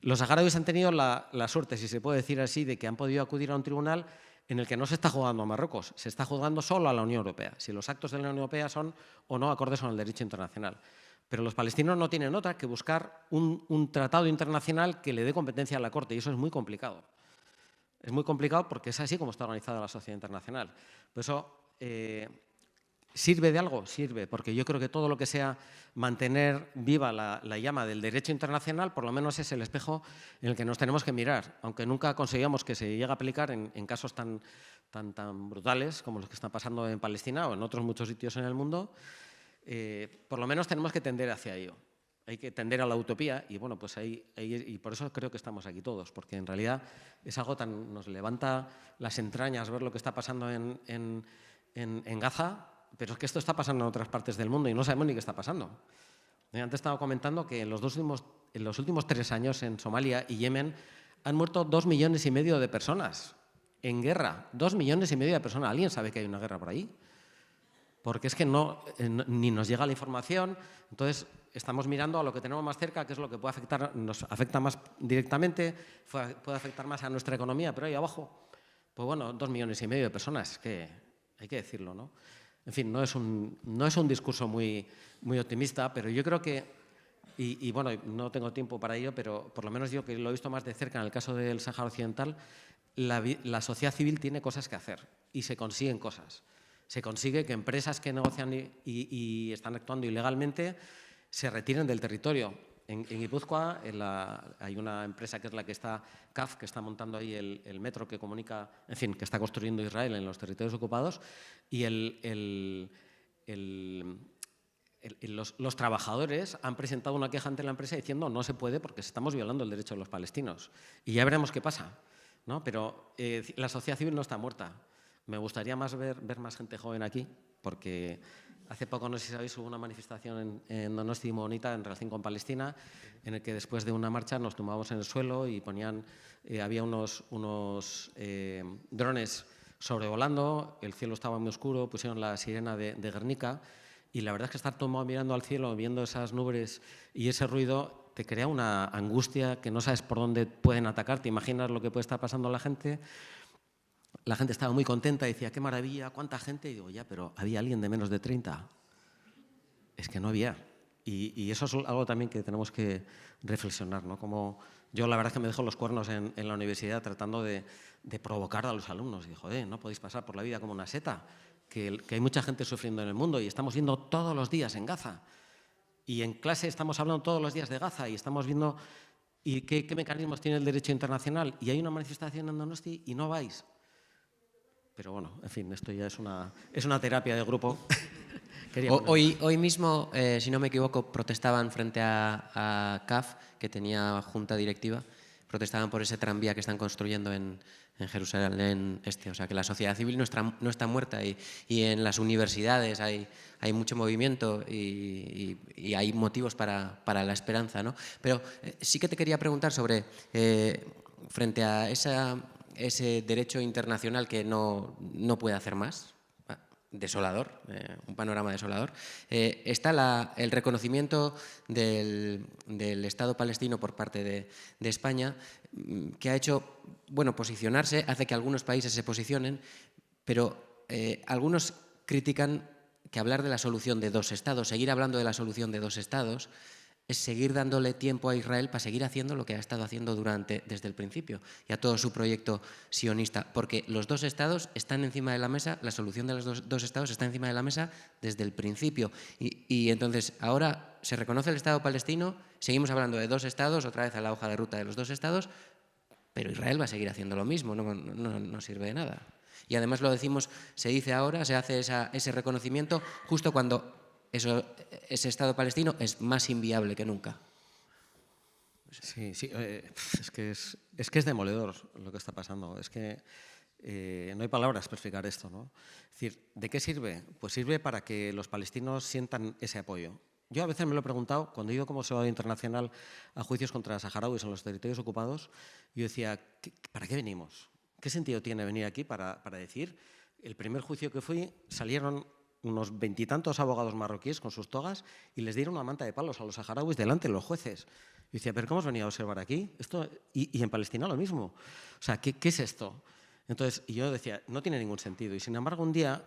Los saharauis han tenido la suerte, si se puede decir así, de que han podido acudir a un tribunal en el que no se está jugando a Marruecos, se está jugando solo a la Unión Europea, si los actos de la Unión Europea son o no acordes con el derecho internacional. Pero los palestinos no tienen otra que buscar un tratado internacional que le dé competencia a la Corte, y eso es muy complicado. Es muy complicado porque es así como está organizada la sociedad internacional. Por eso, ¿sirve de algo? Sirve, porque yo creo que todo lo que sea mantener viva la llama del derecho internacional, por lo menos es el espejo en el que nos tenemos que mirar, aunque nunca conseguimos que se llegue a aplicar en casos tan brutales como los que están pasando en Palestina o en otros muchos sitios en el mundo. Por lo menos tenemos que tender hacia ello. Hay que tender a la utopía y, bueno, pues y por eso creo que estamos aquí todos, porque en realidad es algo nos levanta las entrañas ver lo que está pasando en Gaza. Pero es que esto está pasando en otras partes del mundo y no sabemos ni qué está pasando. Antes estaba comentando que en los últimos 3 años en Somalia y Yemen han muerto 2,5 millones de personas en guerra. 2,5 millones de personas. ¿Alguien sabe que hay una guerra por ahí? Porque es que ni nos llega la información. Entonces estamos mirando a lo que tenemos más cerca, que es lo que puede afectar, nos afecta más directamente, puede afectar más a nuestra economía, pero ahí abajo, pues bueno, 2,5 millones de personas, que hay que decirlo, ¿no? En fin, no es un discurso muy optimista, pero yo creo que, y bueno, no tengo tiempo para ello, pero por lo menos yo que lo he visto más de cerca en el caso del Sáhara Occidental, la sociedad civil tiene cosas que hacer y se consiguen cosas. Se consigue que empresas que negocian y están actuando ilegalmente se retiren del territorio. En Guipúzcoa hay una empresa que es la que está, CAF, que está montando ahí el metro que comunica, en fin, que está construyendo Israel en los territorios ocupados, y los trabajadores han presentado una queja ante la empresa diciendo no se puede porque estamos violando el derecho de los palestinos. Y ya veremos qué pasa, ¿no? Pero la sociedad civil no está muerta. Me gustaría más ver más gente joven aquí, porque hace poco, no sé si sabéis, hubo una manifestación en Donosti muy bonita en relación con Palestina, en el que después de una marcha nos tumbamos en el suelo y había unos drones sobrevolando, el cielo estaba muy oscuro, pusieron la sirena de Guernica, y la verdad es que estar tomado mirando al cielo, viendo esas nubes y ese ruido, te crea una angustia que no sabes por dónde pueden atacar. Te imaginas lo que puede estar pasando a la gente. La gente estaba muy contenta y decía, qué maravilla, cuánta gente. Y digo, ya, pero ¿había alguien de menos de 30? Es que no había. Y eso es algo también que tenemos que reflexionar, ¿no? Como yo la verdad es que me dejo los cuernos en la universidad tratando de provocar a los alumnos. Y digo, no podéis pasar por la vida como una seta, que hay mucha gente sufriendo en el mundo y estamos viendo todos los días en Gaza. Y en clase estamos hablando todos los días de Gaza y estamos viendo qué mecanismos tiene el derecho internacional. Y hay una manifestación en Donosti y no vais. Pero bueno, en fin, esto ya es una terapia de grupo. Hoy mismo, si no me equivoco, protestaban frente a CAF, que tenía junta directiva, protestaban por ese tranvía que están construyendo en Jerusalén Este. O sea, que la sociedad civil no está muerta y en las universidades hay mucho movimiento y hay motivos para la esperanza, ¿no? Pero sí que te quería preguntar sobre, frente a ese derecho internacional que no puede hacer más, desolador, un panorama desolador, está el reconocimiento del Estado palestino por parte de España, que ha hecho, posicionarse, hace que algunos países se posicionen, pero algunos critican que hablar de la solución de 2 estados, seguir hablando de la solución de 2 estados, es seguir dándole tiempo a Israel para seguir haciendo lo que ha estado haciendo desde el principio y a todo su proyecto sionista, porque los dos estados están encima de la mesa, la solución de los dos estados está encima de la mesa desde el principio. Y entonces ahora se reconoce el Estado palestino, seguimos hablando de dos estados, otra vez a la hoja de ruta de los dos estados, pero Israel va a seguir haciendo lo mismo, no sirve de nada. Y además lo decimos, se dice ahora, se hace ese reconocimiento justo cuando ese Estado palestino es más inviable que nunca. Sí, es que es demoledor lo que está pasando. Es que no hay palabras para explicar esto, ¿no? Es decir, ¿de qué sirve? Pues sirve para que los palestinos sientan ese apoyo. Yo a veces me lo he preguntado, cuando he ido como observador internacional a juicios contra saharauis en los territorios ocupados, yo decía, ¿para qué venimos? ¿Qué sentido tiene venir aquí para decir? El primer juicio que fui, salieron unos 20 y tantos abogados marroquíes con sus togas y les dieron una manta de palos a los saharauis delante de los jueces. Y decía, ¿pero cómo os venía a observar aquí? Esto, y en Palestina lo mismo. O sea, ¿qué es esto? Entonces, y yo decía, no tiene ningún sentido. Y sin embargo, un día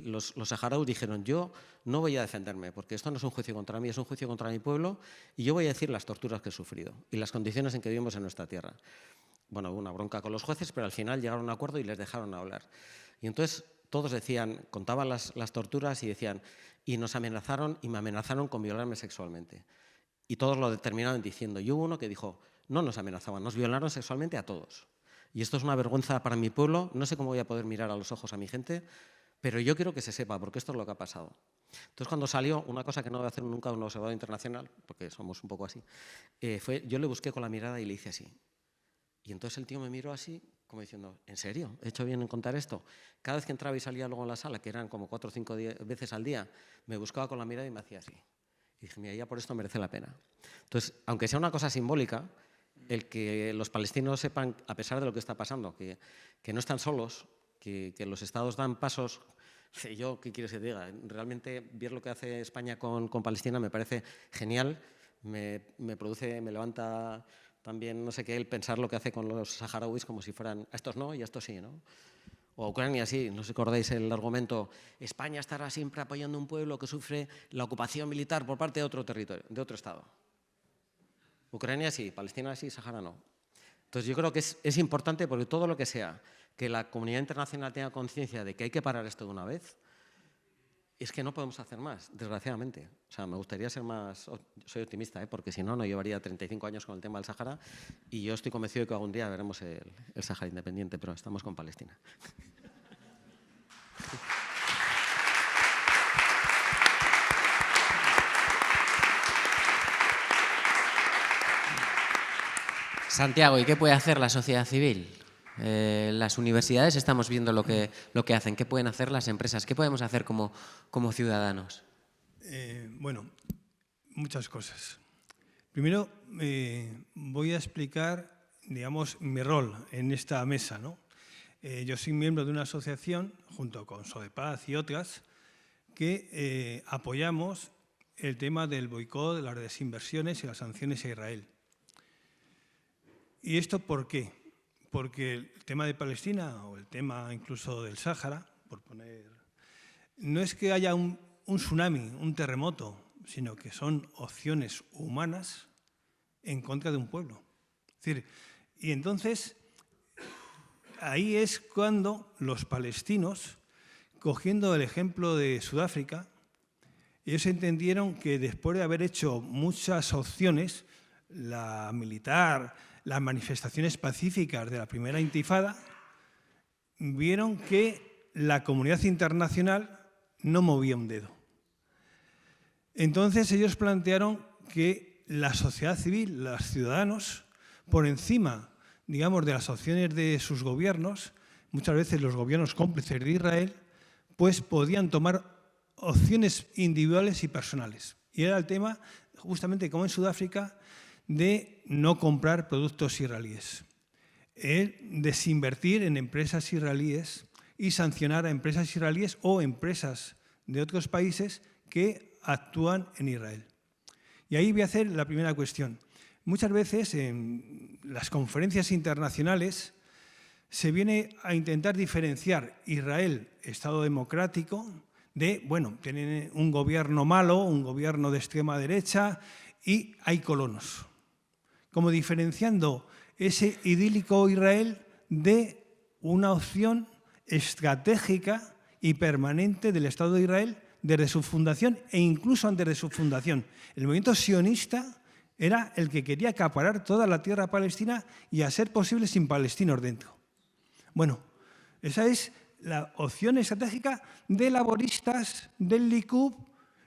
los saharauis dijeron, yo no voy a defenderme, porque esto no es un juicio contra mí, es un juicio contra mi pueblo, y yo voy a decir las torturas que he sufrido y las condiciones en que vivimos en nuestra tierra. Bueno, hubo una bronca con los jueces, pero al final llegaron a un acuerdo y les dejaron hablar. Y entonces todos decían, contaban las torturas y decían, y nos amenazaron y me amenazaron con violarme sexualmente. Y todos lo determinaron diciendo, y hubo uno que dijo, no nos amenazaban, nos violaron sexualmente a todos. Y esto es una vergüenza para mi pueblo, no sé cómo voy a poder mirar a los ojos a mi gente, pero yo quiero que se sepa, porque esto es lo que ha pasado. Entonces, cuando salió, una cosa que no voy a hacer nunca a un observador internacional, porque somos un poco así, yo le busqué con la mirada y le hice así. Y entonces el tío me miró así, como diciendo, ¿en serio? ¿He hecho bien en contar esto? Cada vez que entraba y salía luego en la sala, que eran como 4 o 5 veces al día, me buscaba con la mirada y me hacía así. Y dije, mira, ya por esto merece la pena. Entonces, aunque sea una cosa simbólica, el que los palestinos sepan, a pesar de lo que está pasando, que no están solos, que los estados dan pasos. Yo, ¿qué quieres que te diga? Realmente, ver lo que hace España con Palestina me parece genial, me levanta también, no sé qué, el pensar lo que hace con los saharauis como si fueran, a estos no y a estos sí, ¿no? O a Ucrania sí, ¿no os acordáis el argumento? España estará siempre apoyando a un pueblo que sufre la ocupación militar por parte de otro territorio, de otro estado. Ucrania sí, Palestina sí, Sahara no. Entonces yo creo que es importante porque todo lo que sea que la comunidad internacional tenga conciencia de que hay que parar esto de una vez, es que no podemos hacer más, desgraciadamente. O sea, me gustaría ser más... Soy optimista, porque si no, no llevaría 35 años con el tema del Sahara y yo estoy convencido de que algún día veremos el Sahara independiente, pero estamos con Palestina. Santiago, ¿y qué puede hacer la sociedad civil? Las universidades estamos viendo lo que hacen. ¿Qué pueden hacer las empresas? ¿Qué podemos hacer como ciudadanos? Bueno, muchas cosas. Primero, voy a explicar, digamos, mi rol en esta mesa, ¿no? Yo soy miembro de una asociación, junto con SODEPAZ y otras, que apoyamos el tema del boicot, de las desinversiones y las sanciones a Israel. ¿Y esto por qué? Porque el tema de Palestina o el tema incluso del Sáhara, por poner, no es que haya un tsunami, un terremoto, sino que son opciones humanas en contra de un pueblo. Es decir, y entonces ahí es cuando los palestinos, cogiendo el ejemplo de Sudáfrica, ellos entendieron que después de haber hecho muchas opciones, la militar, las manifestaciones pacíficas de la primera intifada, vieron que la comunidad internacional no movía un dedo. Entonces ellos plantearon que la sociedad civil, los ciudadanos, por encima, digamos, de las opciones de sus gobiernos, muchas veces los gobiernos cómplices de Israel, pues podían tomar opciones individuales y personales. Y era el tema, justamente como en Sudáfrica, de no comprar productos israelíes, desinvertir en empresas israelíes y sancionar a empresas israelíes o empresas de otros países que actúan en Israel. Y ahí voy a hacer la primera cuestión. Muchas veces en las conferencias internacionales se viene a intentar diferenciar Israel, Estado democrático, de, bueno, tienen un gobierno malo, un gobierno de extrema derecha y hay colonos, como diferenciando ese idílico Israel de una opción estratégica y permanente del Estado de Israel desde su fundación e incluso antes de su fundación. El movimiento sionista era el que quería acaparar toda la tierra palestina y, a ser posible, sin palestinos dentro. Bueno, esa es la opción estratégica de laboristas, del Likud,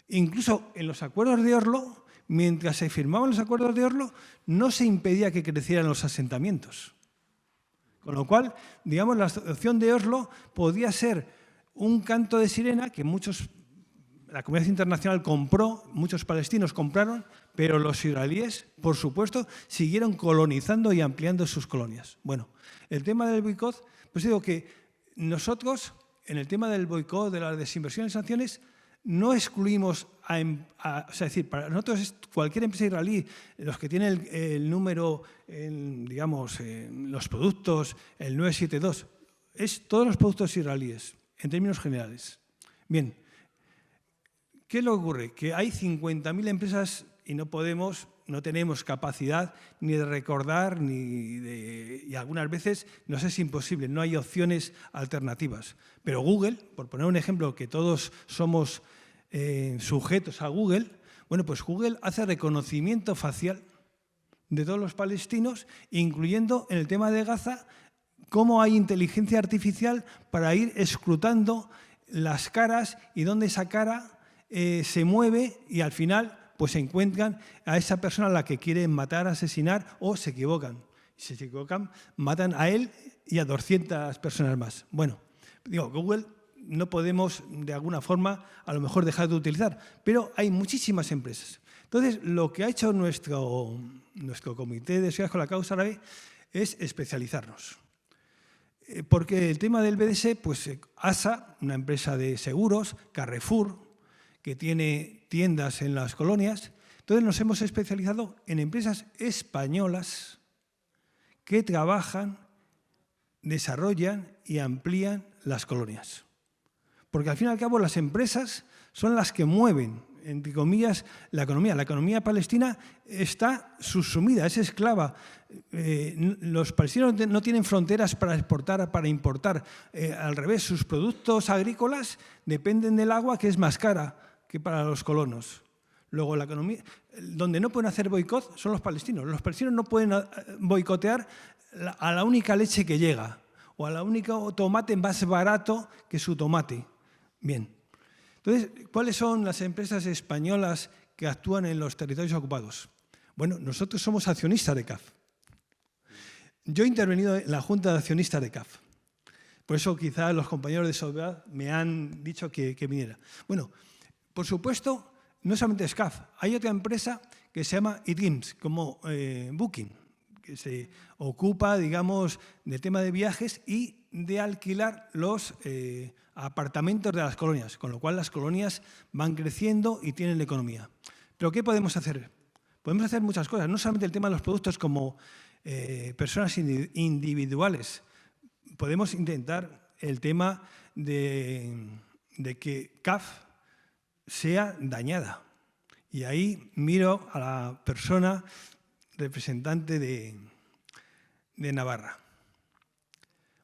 incluso en los acuerdos de Oslo. Mientras se firmaban los acuerdos de Oslo, no se impedía que crecieran los asentamientos. Con lo cual, digamos, la opción de Oslo podía ser un canto de sirena que la comunidad internacional compró, muchos palestinos compraron, pero los israelíes, por supuesto, siguieron colonizando y ampliando sus colonias. Bueno, el tema del boicot, pues digo que nosotros, en el tema del boicot, de la desinversión en sanciones, no excluimos es decir, para nosotros cualquier empresa israelí, los que tienen el número, digamos, los productos, el 972, es todos los productos israelíes, en términos generales. Bien, ¿qué es lo que ocurre? Que hay 50.000 empresas y no tenemos capacidad ni de recordar, y algunas veces nos es imposible, no hay opciones alternativas. Pero Google, por poner un ejemplo, que todos somos sujetos a Google, bueno, pues Google hace reconocimiento facial de todos los palestinos, incluyendo en el tema de Gaza, cómo hay inteligencia artificial para ir escrutando las caras y dónde esa cara se mueve, y al final pues encuentran a esa persona a la que quieren matar, asesinar, o se equivocan. Si se equivocan, matan a él y a 200 personas más. Bueno, digo, Google no podemos de alguna forma a lo mejor dejar de utilizar, pero hay muchísimas empresas. Entonces, lo que ha hecho nuestro comité de sociedades con la causa árabe es especializarnos. Porque el tema del BDS, pues ASA, una empresa de seguros, Carrefour, que tiene tiendas en las colonias. Entonces nos hemos especializado en empresas españolas que trabajan, desarrollan y amplían las colonias. Porque al fin y al cabo las empresas son las que mueven, entre comillas, la economía. La economía palestina está subsumida, es esclava. Los palestinos no tienen fronteras para exportar, para importar. Al revés, sus productos agrícolas dependen del agua, que es más cara que para los colonos. Luego, la economía, donde no pueden hacer boicot son los palestinos. Los palestinos no pueden boicotear a la única leche que llega o a la única tomate más barato que su tomate. Bien. Entonces, ¿cuáles son las empresas españolas que actúan en los territorios ocupados? Bueno, nosotros somos accionistas de CAF. Yo he intervenido en la Junta de Accionistas de CAF. Por eso quizás los compañeros de Sobead me han dicho que viniera. Bueno, por supuesto, no solamente es CAF. Hay otra empresa que se llama eDreams, como Booking, que se ocupa, digamos, del tema de viajes y de alquilar los apartamentos de las colonias, con lo cual las colonias van creciendo y tienen economía. ¿Pero qué podemos hacer? Podemos hacer muchas cosas, no solamente el tema de los productos como personas individuales. Podemos intentar el tema de que CAF sea dañada. Y ahí miro a la persona representante de Navarra.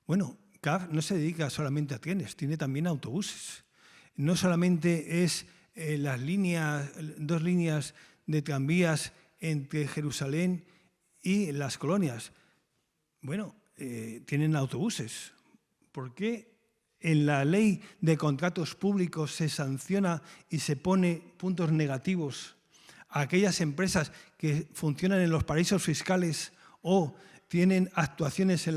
Bueno, CAF no se dedica solamente a trenes, tiene también autobuses. No solamente es las líneas, 2 líneas de tranvías entre Jerusalén y las colonias. Bueno, tienen autobuses. ¿Por qué en la ley de contratos públicos se sanciona y se pone puntos negativos a aquellas empresas que funcionan en los paraísos fiscales o tienen actuaciones en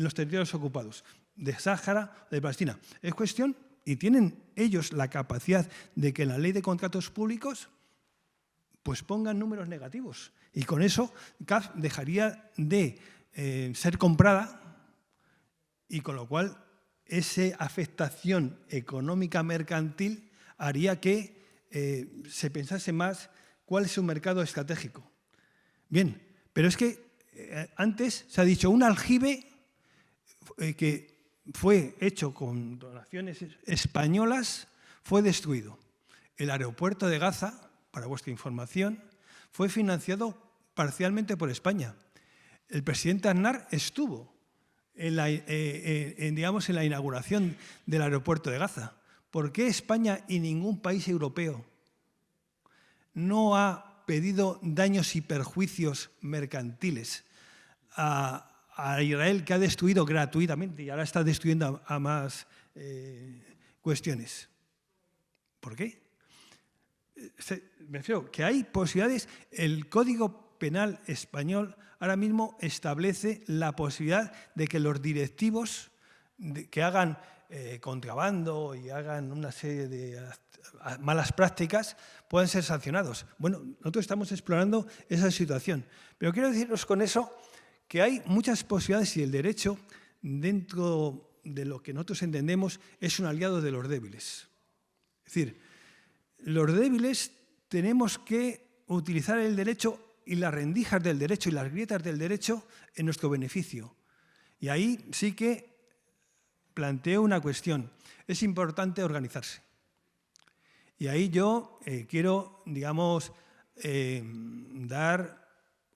los territorios ocupados de Sáhara, de Palestina? Es cuestión, y tienen ellos la capacidad de que en la ley de contratos públicos pues pongan números negativos. Y con eso CAF dejaría de ser comprada, y con lo cual esa afectación económica mercantil haría que se pensase más cuál es su mercado estratégico. Bien, pero es que antes se ha dicho un aljibe que fue hecho con donaciones españolas, fue destruido. El aeropuerto de Gaza, para vuestra información, fue financiado parcialmente por España. El presidente Aznar estuvo en la inauguración del aeropuerto de Gaza. ¿Por qué España y ningún país europeo no ha pedido daños y perjuicios mercantiles a Israel, que ha destruido gratuitamente y ahora está destruyendo a más cuestiones? ¿Por qué? Me refiero que hay posibilidades. El Código Penal español ahora mismo establece la posibilidad de que los directivos que hagan contrabando y hagan una serie de malas prácticas puedan ser sancionados. Bueno, nosotros estamos explorando esa situación. Pero quiero deciros con eso que hay muchas posibilidades y el derecho, dentro de lo que nosotros entendemos, es un aliado de los débiles. Es decir, los débiles tenemos que utilizar el derecho y las rendijas del derecho y las grietas del derecho en nuestro beneficio. Y ahí sí que planteo una cuestión. Es importante organizarse. Y ahí yo quiero, digamos, dar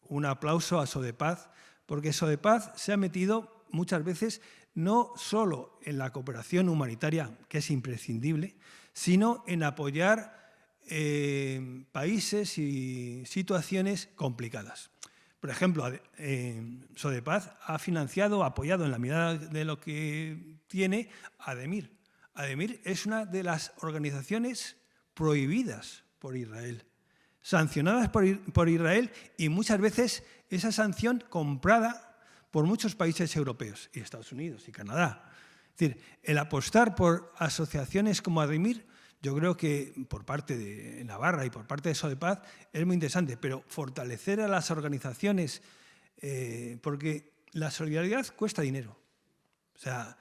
un aplauso a Sodepaz, porque Sodepaz se ha metido muchas veces no solo en la cooperación humanitaria, que es imprescindible, sino en apoyar países y situaciones complicadas. Por ejemplo, Sodepaz ha financiado, apoyado en la medida de lo que tiene, a ADEMIR. ADEMIR es una de las organizaciones prohibidas por Israel, sancionadas por Israel, y muchas veces esa sanción comprada por muchos países europeos, y Estados Unidos y Canadá. Es decir, el apostar por asociaciones como ADEMIR, yo creo que por parte de Navarra y por parte de Sodepaz es muy interesante, pero fortalecer a las organizaciones, porque la solidaridad cuesta dinero. O sea,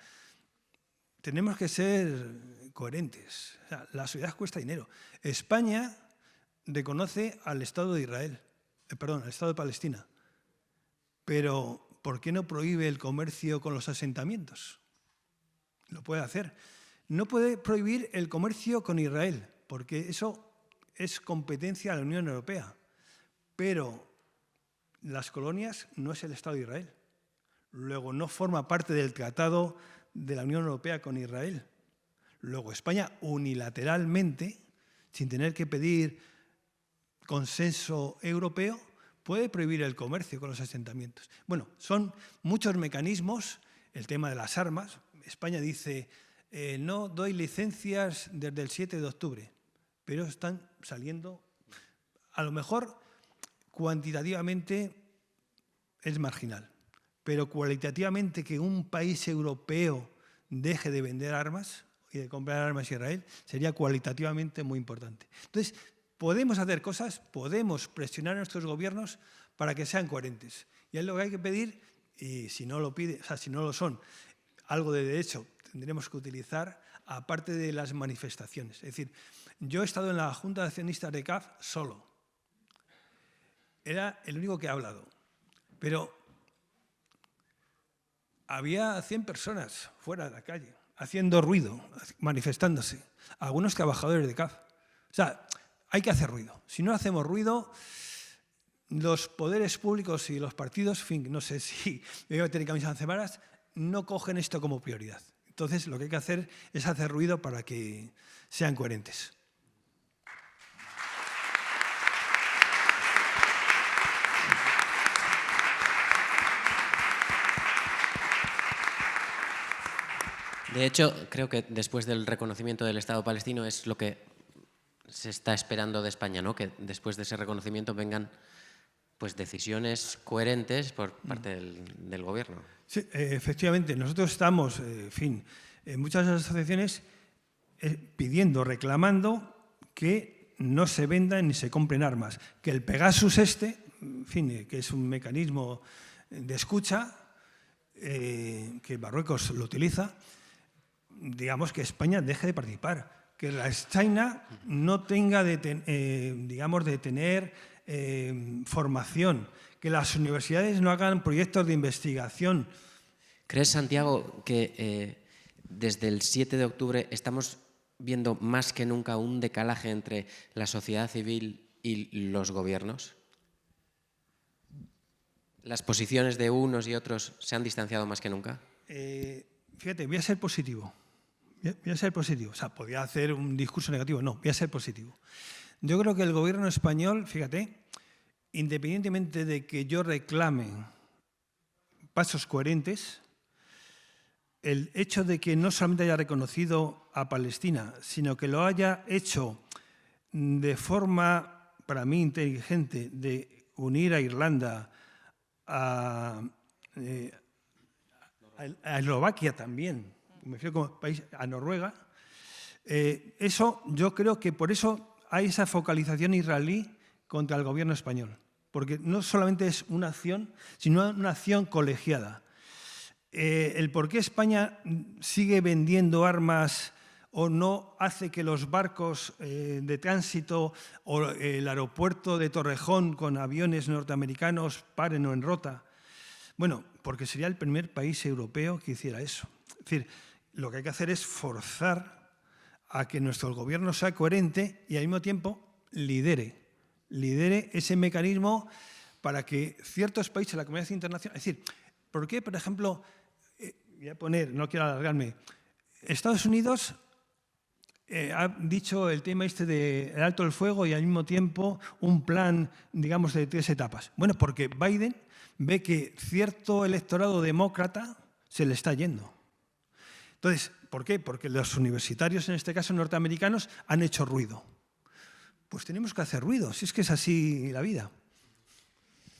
tenemos que ser coherentes. O sea, la solidaridad cuesta dinero. España reconoce al Estado de Israel, al Estado de Palestina, pero ¿por qué no prohíbe el comercio con los asentamientos? Lo puede hacer. No puede prohibir el comercio con Israel, porque eso es competencia de la Unión Europea. Pero las colonias no es el Estado de Israel. Luego no forma parte del Tratado de la Unión Europea con Israel. Luego España unilateralmente, sin tener que pedir consenso europeo, puede prohibir el comercio con los asentamientos. Bueno, son muchos mecanismos. El tema de las armas. España dice, no doy licencias desde el 7 de octubre, pero están saliendo, a lo mejor cuantitativamente es marginal, pero cualitativamente que un país europeo deje de vender armas y de comprar armas a Israel sería cualitativamente muy importante. Entonces, podemos hacer cosas, podemos presionar a nuestros gobiernos para que sean coherentes. Y es lo que hay que pedir, y si no lo pide, o sea, si no lo son, algo de derecho tendremos que utilizar, aparte de las manifestaciones. Es decir, yo he estado en la Junta de Accionistas de CAF solo. Era el único que ha hablado. Pero había 100 personas fuera de la calle, haciendo ruido, manifestándose. Algunos trabajadores de CAF. O sea, hay que hacer ruido. Si no hacemos ruido, los poderes públicos y los partidos, en fin, no sé si me voy a tener camisa de 11 varas, no cogen esto como prioridad. Entonces, lo que hay que hacer es hacer ruido para que sean coherentes. De hecho, creo que después del reconocimiento del Estado palestino es lo que se está esperando de España, ¿no? Que después de ese reconocimiento vengan pues decisiones coherentes por parte del gobierno. Sí, efectivamente. Nosotros estamos, en muchas asociaciones pidiendo, reclamando que no se vendan ni se compren armas. Que el Pegasus que es un mecanismo de escucha, que Marruecos lo utiliza, digamos que España deje de participar. Que la China no tenga de tener formación, que las universidades no hagan proyectos de investigación. ¿Crees, Santiago, que desde el 7 de octubre estamos viendo más que nunca un decalaje entre la sociedad civil y los gobiernos? ¿Las posiciones de unos y otros se han distanciado más que nunca? Fíjate, voy a ser positivo. Voy a ser positivo. O sea, podría hacer un discurso negativo. No, voy a ser positivo. Yo creo que el gobierno español, fíjate, independientemente de que yo reclame pasos coherentes, el hecho de que no solamente haya reconocido a Palestina, sino que lo haya hecho de forma, para mí, inteligente, de unir a Irlanda, a Eslovaquia también, me refiero como país, a Noruega, eso yo creo que por eso hay esa focalización israelí contra el gobierno español, porque no solamente es una acción, sino una acción colegiada. El por qué España sigue vendiendo armas o no hace que los barcos de tránsito o el aeropuerto de Torrejón con aviones norteamericanos paren o en rota. Bueno, porque sería el primer país europeo que hiciera eso. Es decir, lo que hay que hacer es forzar a que nuestro gobierno sea coherente y al mismo tiempo lidere ese mecanismo para que ciertos países de la comunidad internacional... Es decir, ¿por qué, por ejemplo, voy a poner, no quiero alargarme, Estados Unidos ha dicho el tema este del alto el fuego y al mismo tiempo un plan, digamos, de 3 etapas? Bueno, porque Biden ve que cierto electorado demócrata se le está yendo. Entonces, ¿por qué? Porque los universitarios, en este caso norteamericanos, han hecho ruido. Pues tenemos que hacer ruido, si es que es así la vida.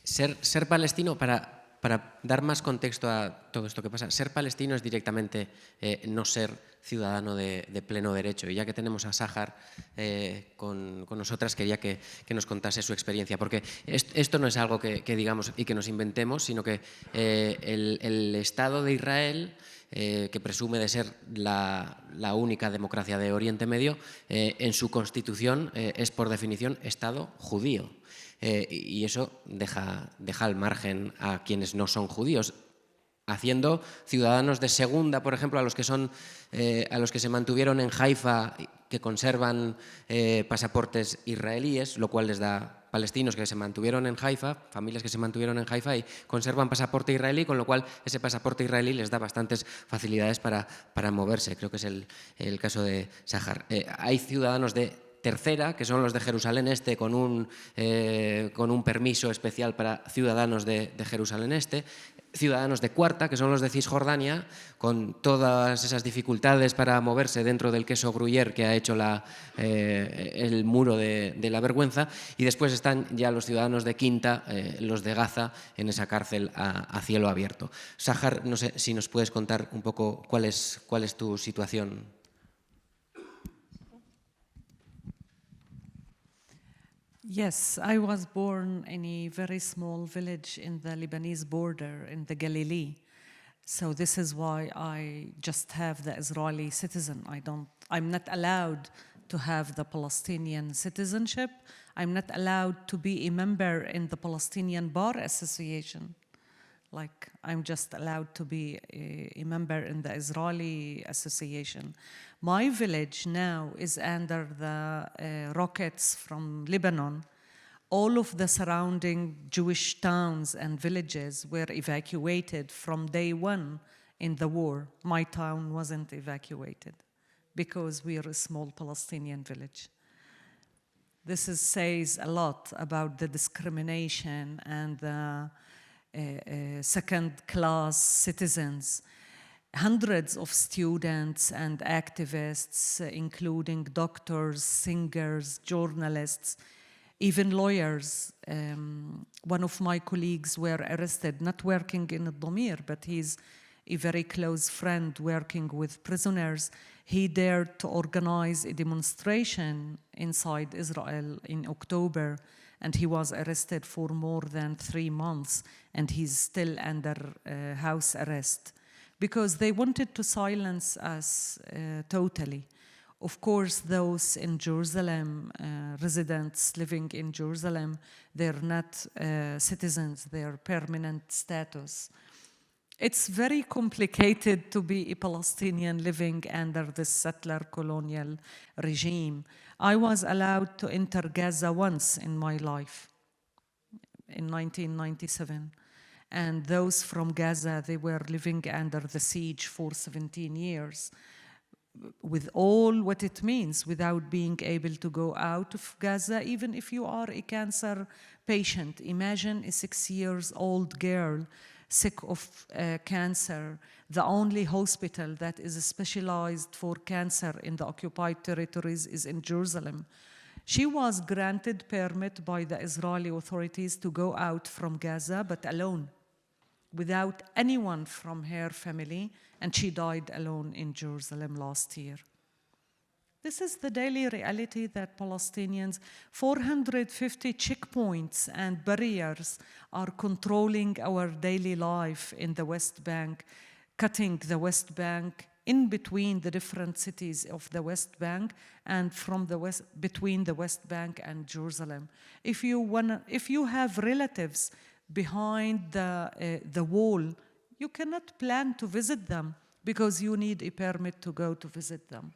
Ser palestino, para dar más contexto a todo esto que pasa, ser palestino es directamente no ser ciudadano de pleno derecho. Y ya que tenemos a Sahar con nosotras, quería que nos contase su experiencia, porque esto no es algo que digamos y que nos inventemos, sino que el Estado de Israel, que presume de ser la única democracia de Oriente Medio, en su constitución es por definición Estado judío. Y eso deja al margen a quienes no son judíos, haciendo ciudadanos de segunda, por ejemplo, a los que se mantuvieron en Haifa, que conservan pasaportes israelíes, lo cual les da palestinos que se mantuvieron en Haifa, familias que se mantuvieron en Haifa y conservan pasaporte israelí, con lo cual ese pasaporte israelí les da bastantes facilidades para moverse. Creo que es el caso de Sahar. Hay ciudadanos de tercera, que son los de Jerusalén Este, con un permiso especial para ciudadanos de Jerusalén Este, ciudadanos de cuarta, que son los de Cisjordania, con todas esas dificultades para moverse dentro del queso gruyère que ha hecho el muro de la vergüenza, y después están ya los ciudadanos de quinta, los de Gaza, en esa cárcel a cielo abierto. Sahar, no sé si nos puedes contar un poco cuál es tu situación. Yes, I was born in a very small village in the Lebanese border in the Galilee. So this is why I just have the Israeli citizen. I'm not allowed to have the Palestinian citizenship. I'm not allowed to be a member in the Palestinian Bar Association. Like, I'm just allowed to be a member in the Israeli association. My village now is under the rockets from Lebanon. All of the surrounding Jewish towns and villages were evacuated from day one in the war. My town wasn't evacuated because we are a small Palestinian village. This says a lot about the discrimination and the second-class citizens. Hundreds of students and activists, including doctors, singers, journalists, even lawyers. One of my colleagues were arrested, not working in Adamir, but he's a very close friend working with prisoners. He dared to organize a demonstration inside Israel in October, and he was arrested for more than 3 months, and he's still under house arrest because they wanted to silence us totally. Of course, those in Jerusalem, residents living in Jerusalem, they're not citizens, they're permanent status. It's very complicated to be a Palestinian living under this settler colonial regime. I was allowed to enter Gaza once in my life, in 1997. and those from Gaza, they were living under the siege for 17 years, with all what it means, without being able to go out of Gaza, even if you are a cancer patient. Imagine a 6-year-old girl sick of cancer. The only hospital that is specialized for cancer in the occupied territories is in Jerusalem. She was granted permit by the Israeli authorities to go out from Gaza, but alone, without anyone from her family, and she died alone in Jerusalem last year. This is the daily reality that Palestinians, 450 checkpoints and barriers are controlling our daily life in the West Bank, cutting the West Bank in between the different cities of the West Bank and from the west, between the West Bank and Jerusalem. If you have relatives behind the wall, you cannot plan to visit them because you need a permit to go to visit them.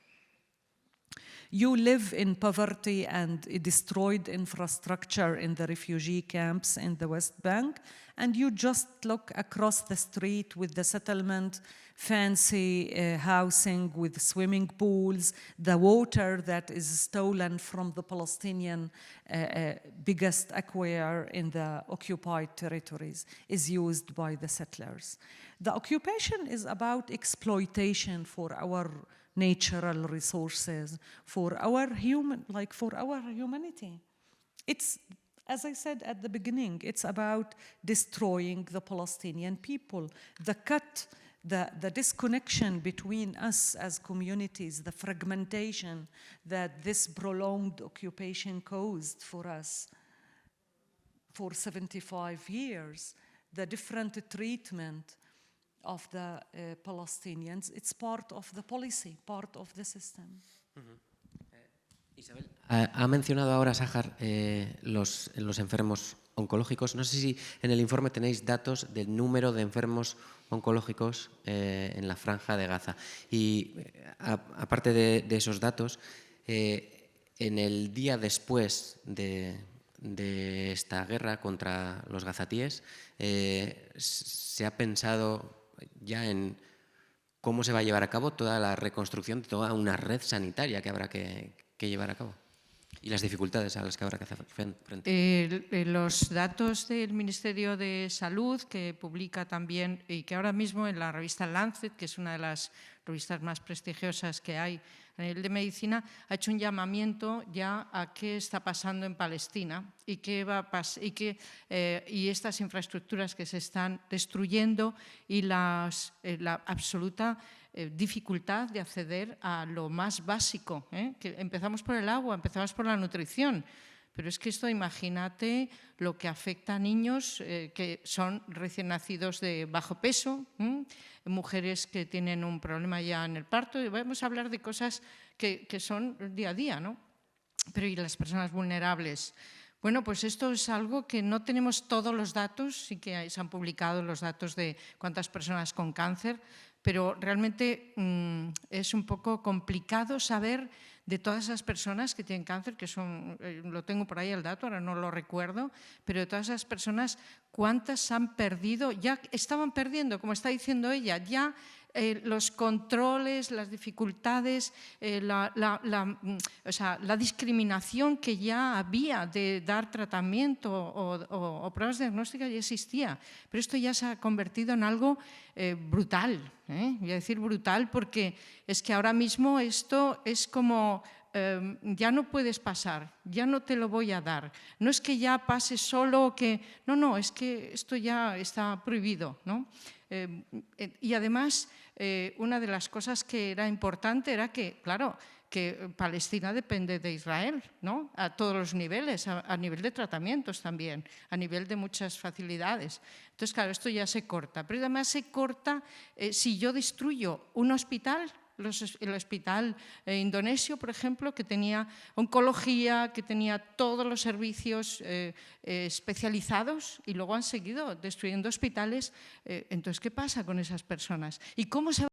You live in poverty and a destroyed infrastructure in the refugee camps in the West Bank, and you just look across the street with the settlement, fancy housing with swimming pools, the water that is stolen from the Palestinian biggest aquifer in the occupied territories is used by the settlers. The occupation is about exploitation for our natural resources, for our humanity. It's, as I said at the beginning, it's about destroying the Palestinian people. The disconnection between us as communities, the fragmentation that this prolonged occupation caused for us for 75 years, the different treatment of the Palestinians, it's part of the policy, part of the system. Isabel, ha mencionado ahora Sahar los enfermos oncológicos. No sé si en el informe tenéis datos del número de enfermos oncológicos en la Franja de Gaza. Y aparte de esos datos, en el día después de esta guerra contra los gazatíes, se ha pensado ya en cómo se va a llevar a cabo toda la reconstrucción de toda una red sanitaria que habrá que llevar a cabo y las dificultades a las que habrá que hacer frente. Los datos del Ministerio de Salud, que publica también, y que ahora mismo en la revista Lancet, que es una de las revistas más prestigiosas que hay a nivel de medicina, ha hecho un llamamiento ya a qué está pasando en Palestina y y estas infraestructuras que se están destruyendo y la absoluta dificultad de acceder a lo más básico, que empezamos por el agua, empezamos por la nutrición, pero es que esto, imagínate lo que afecta a niños que son recién nacidos de bajo peso, mujeres que tienen un problema ya en el parto, y vamos a hablar de cosas que son día a día, ¿no? Pero y las personas vulnerables. Bueno, pues esto es algo que no tenemos todos los datos, sí que se han publicado los datos de cuántas personas con cáncer, pero realmente es un poco complicado saber de todas esas personas que tienen cáncer, que son, lo tengo por ahí el dato, ahora no lo recuerdo, pero de todas esas personas, ¿cuántas han perdido? Ya estaban perdiendo, como está diciendo ella, ya los controles, las dificultades, la discriminación que ya había de dar tratamiento o pruebas diagnósticas ya existía, pero esto ya se ha convertido en algo brutal, voy a decir brutal porque es que ahora mismo esto es como ya no puedes pasar, ya no te lo voy a dar, no es que ya pase solo, no, es que esto ya está prohibido, ¿no? Y además, una de las cosas que era importante era que, claro, que Palestina depende de Israel, ¿no? A todos los niveles, a nivel de tratamientos también, a nivel de muchas facilidades. Entonces, claro, esto ya se corta, pero además se corta si yo destruyo un hospital. El hospital indonesio, por ejemplo, que tenía oncología, que tenía todos los servicios especializados y luego han seguido destruyendo hospitales. Entonces, ¿qué pasa con esas personas? ¿Y cómo se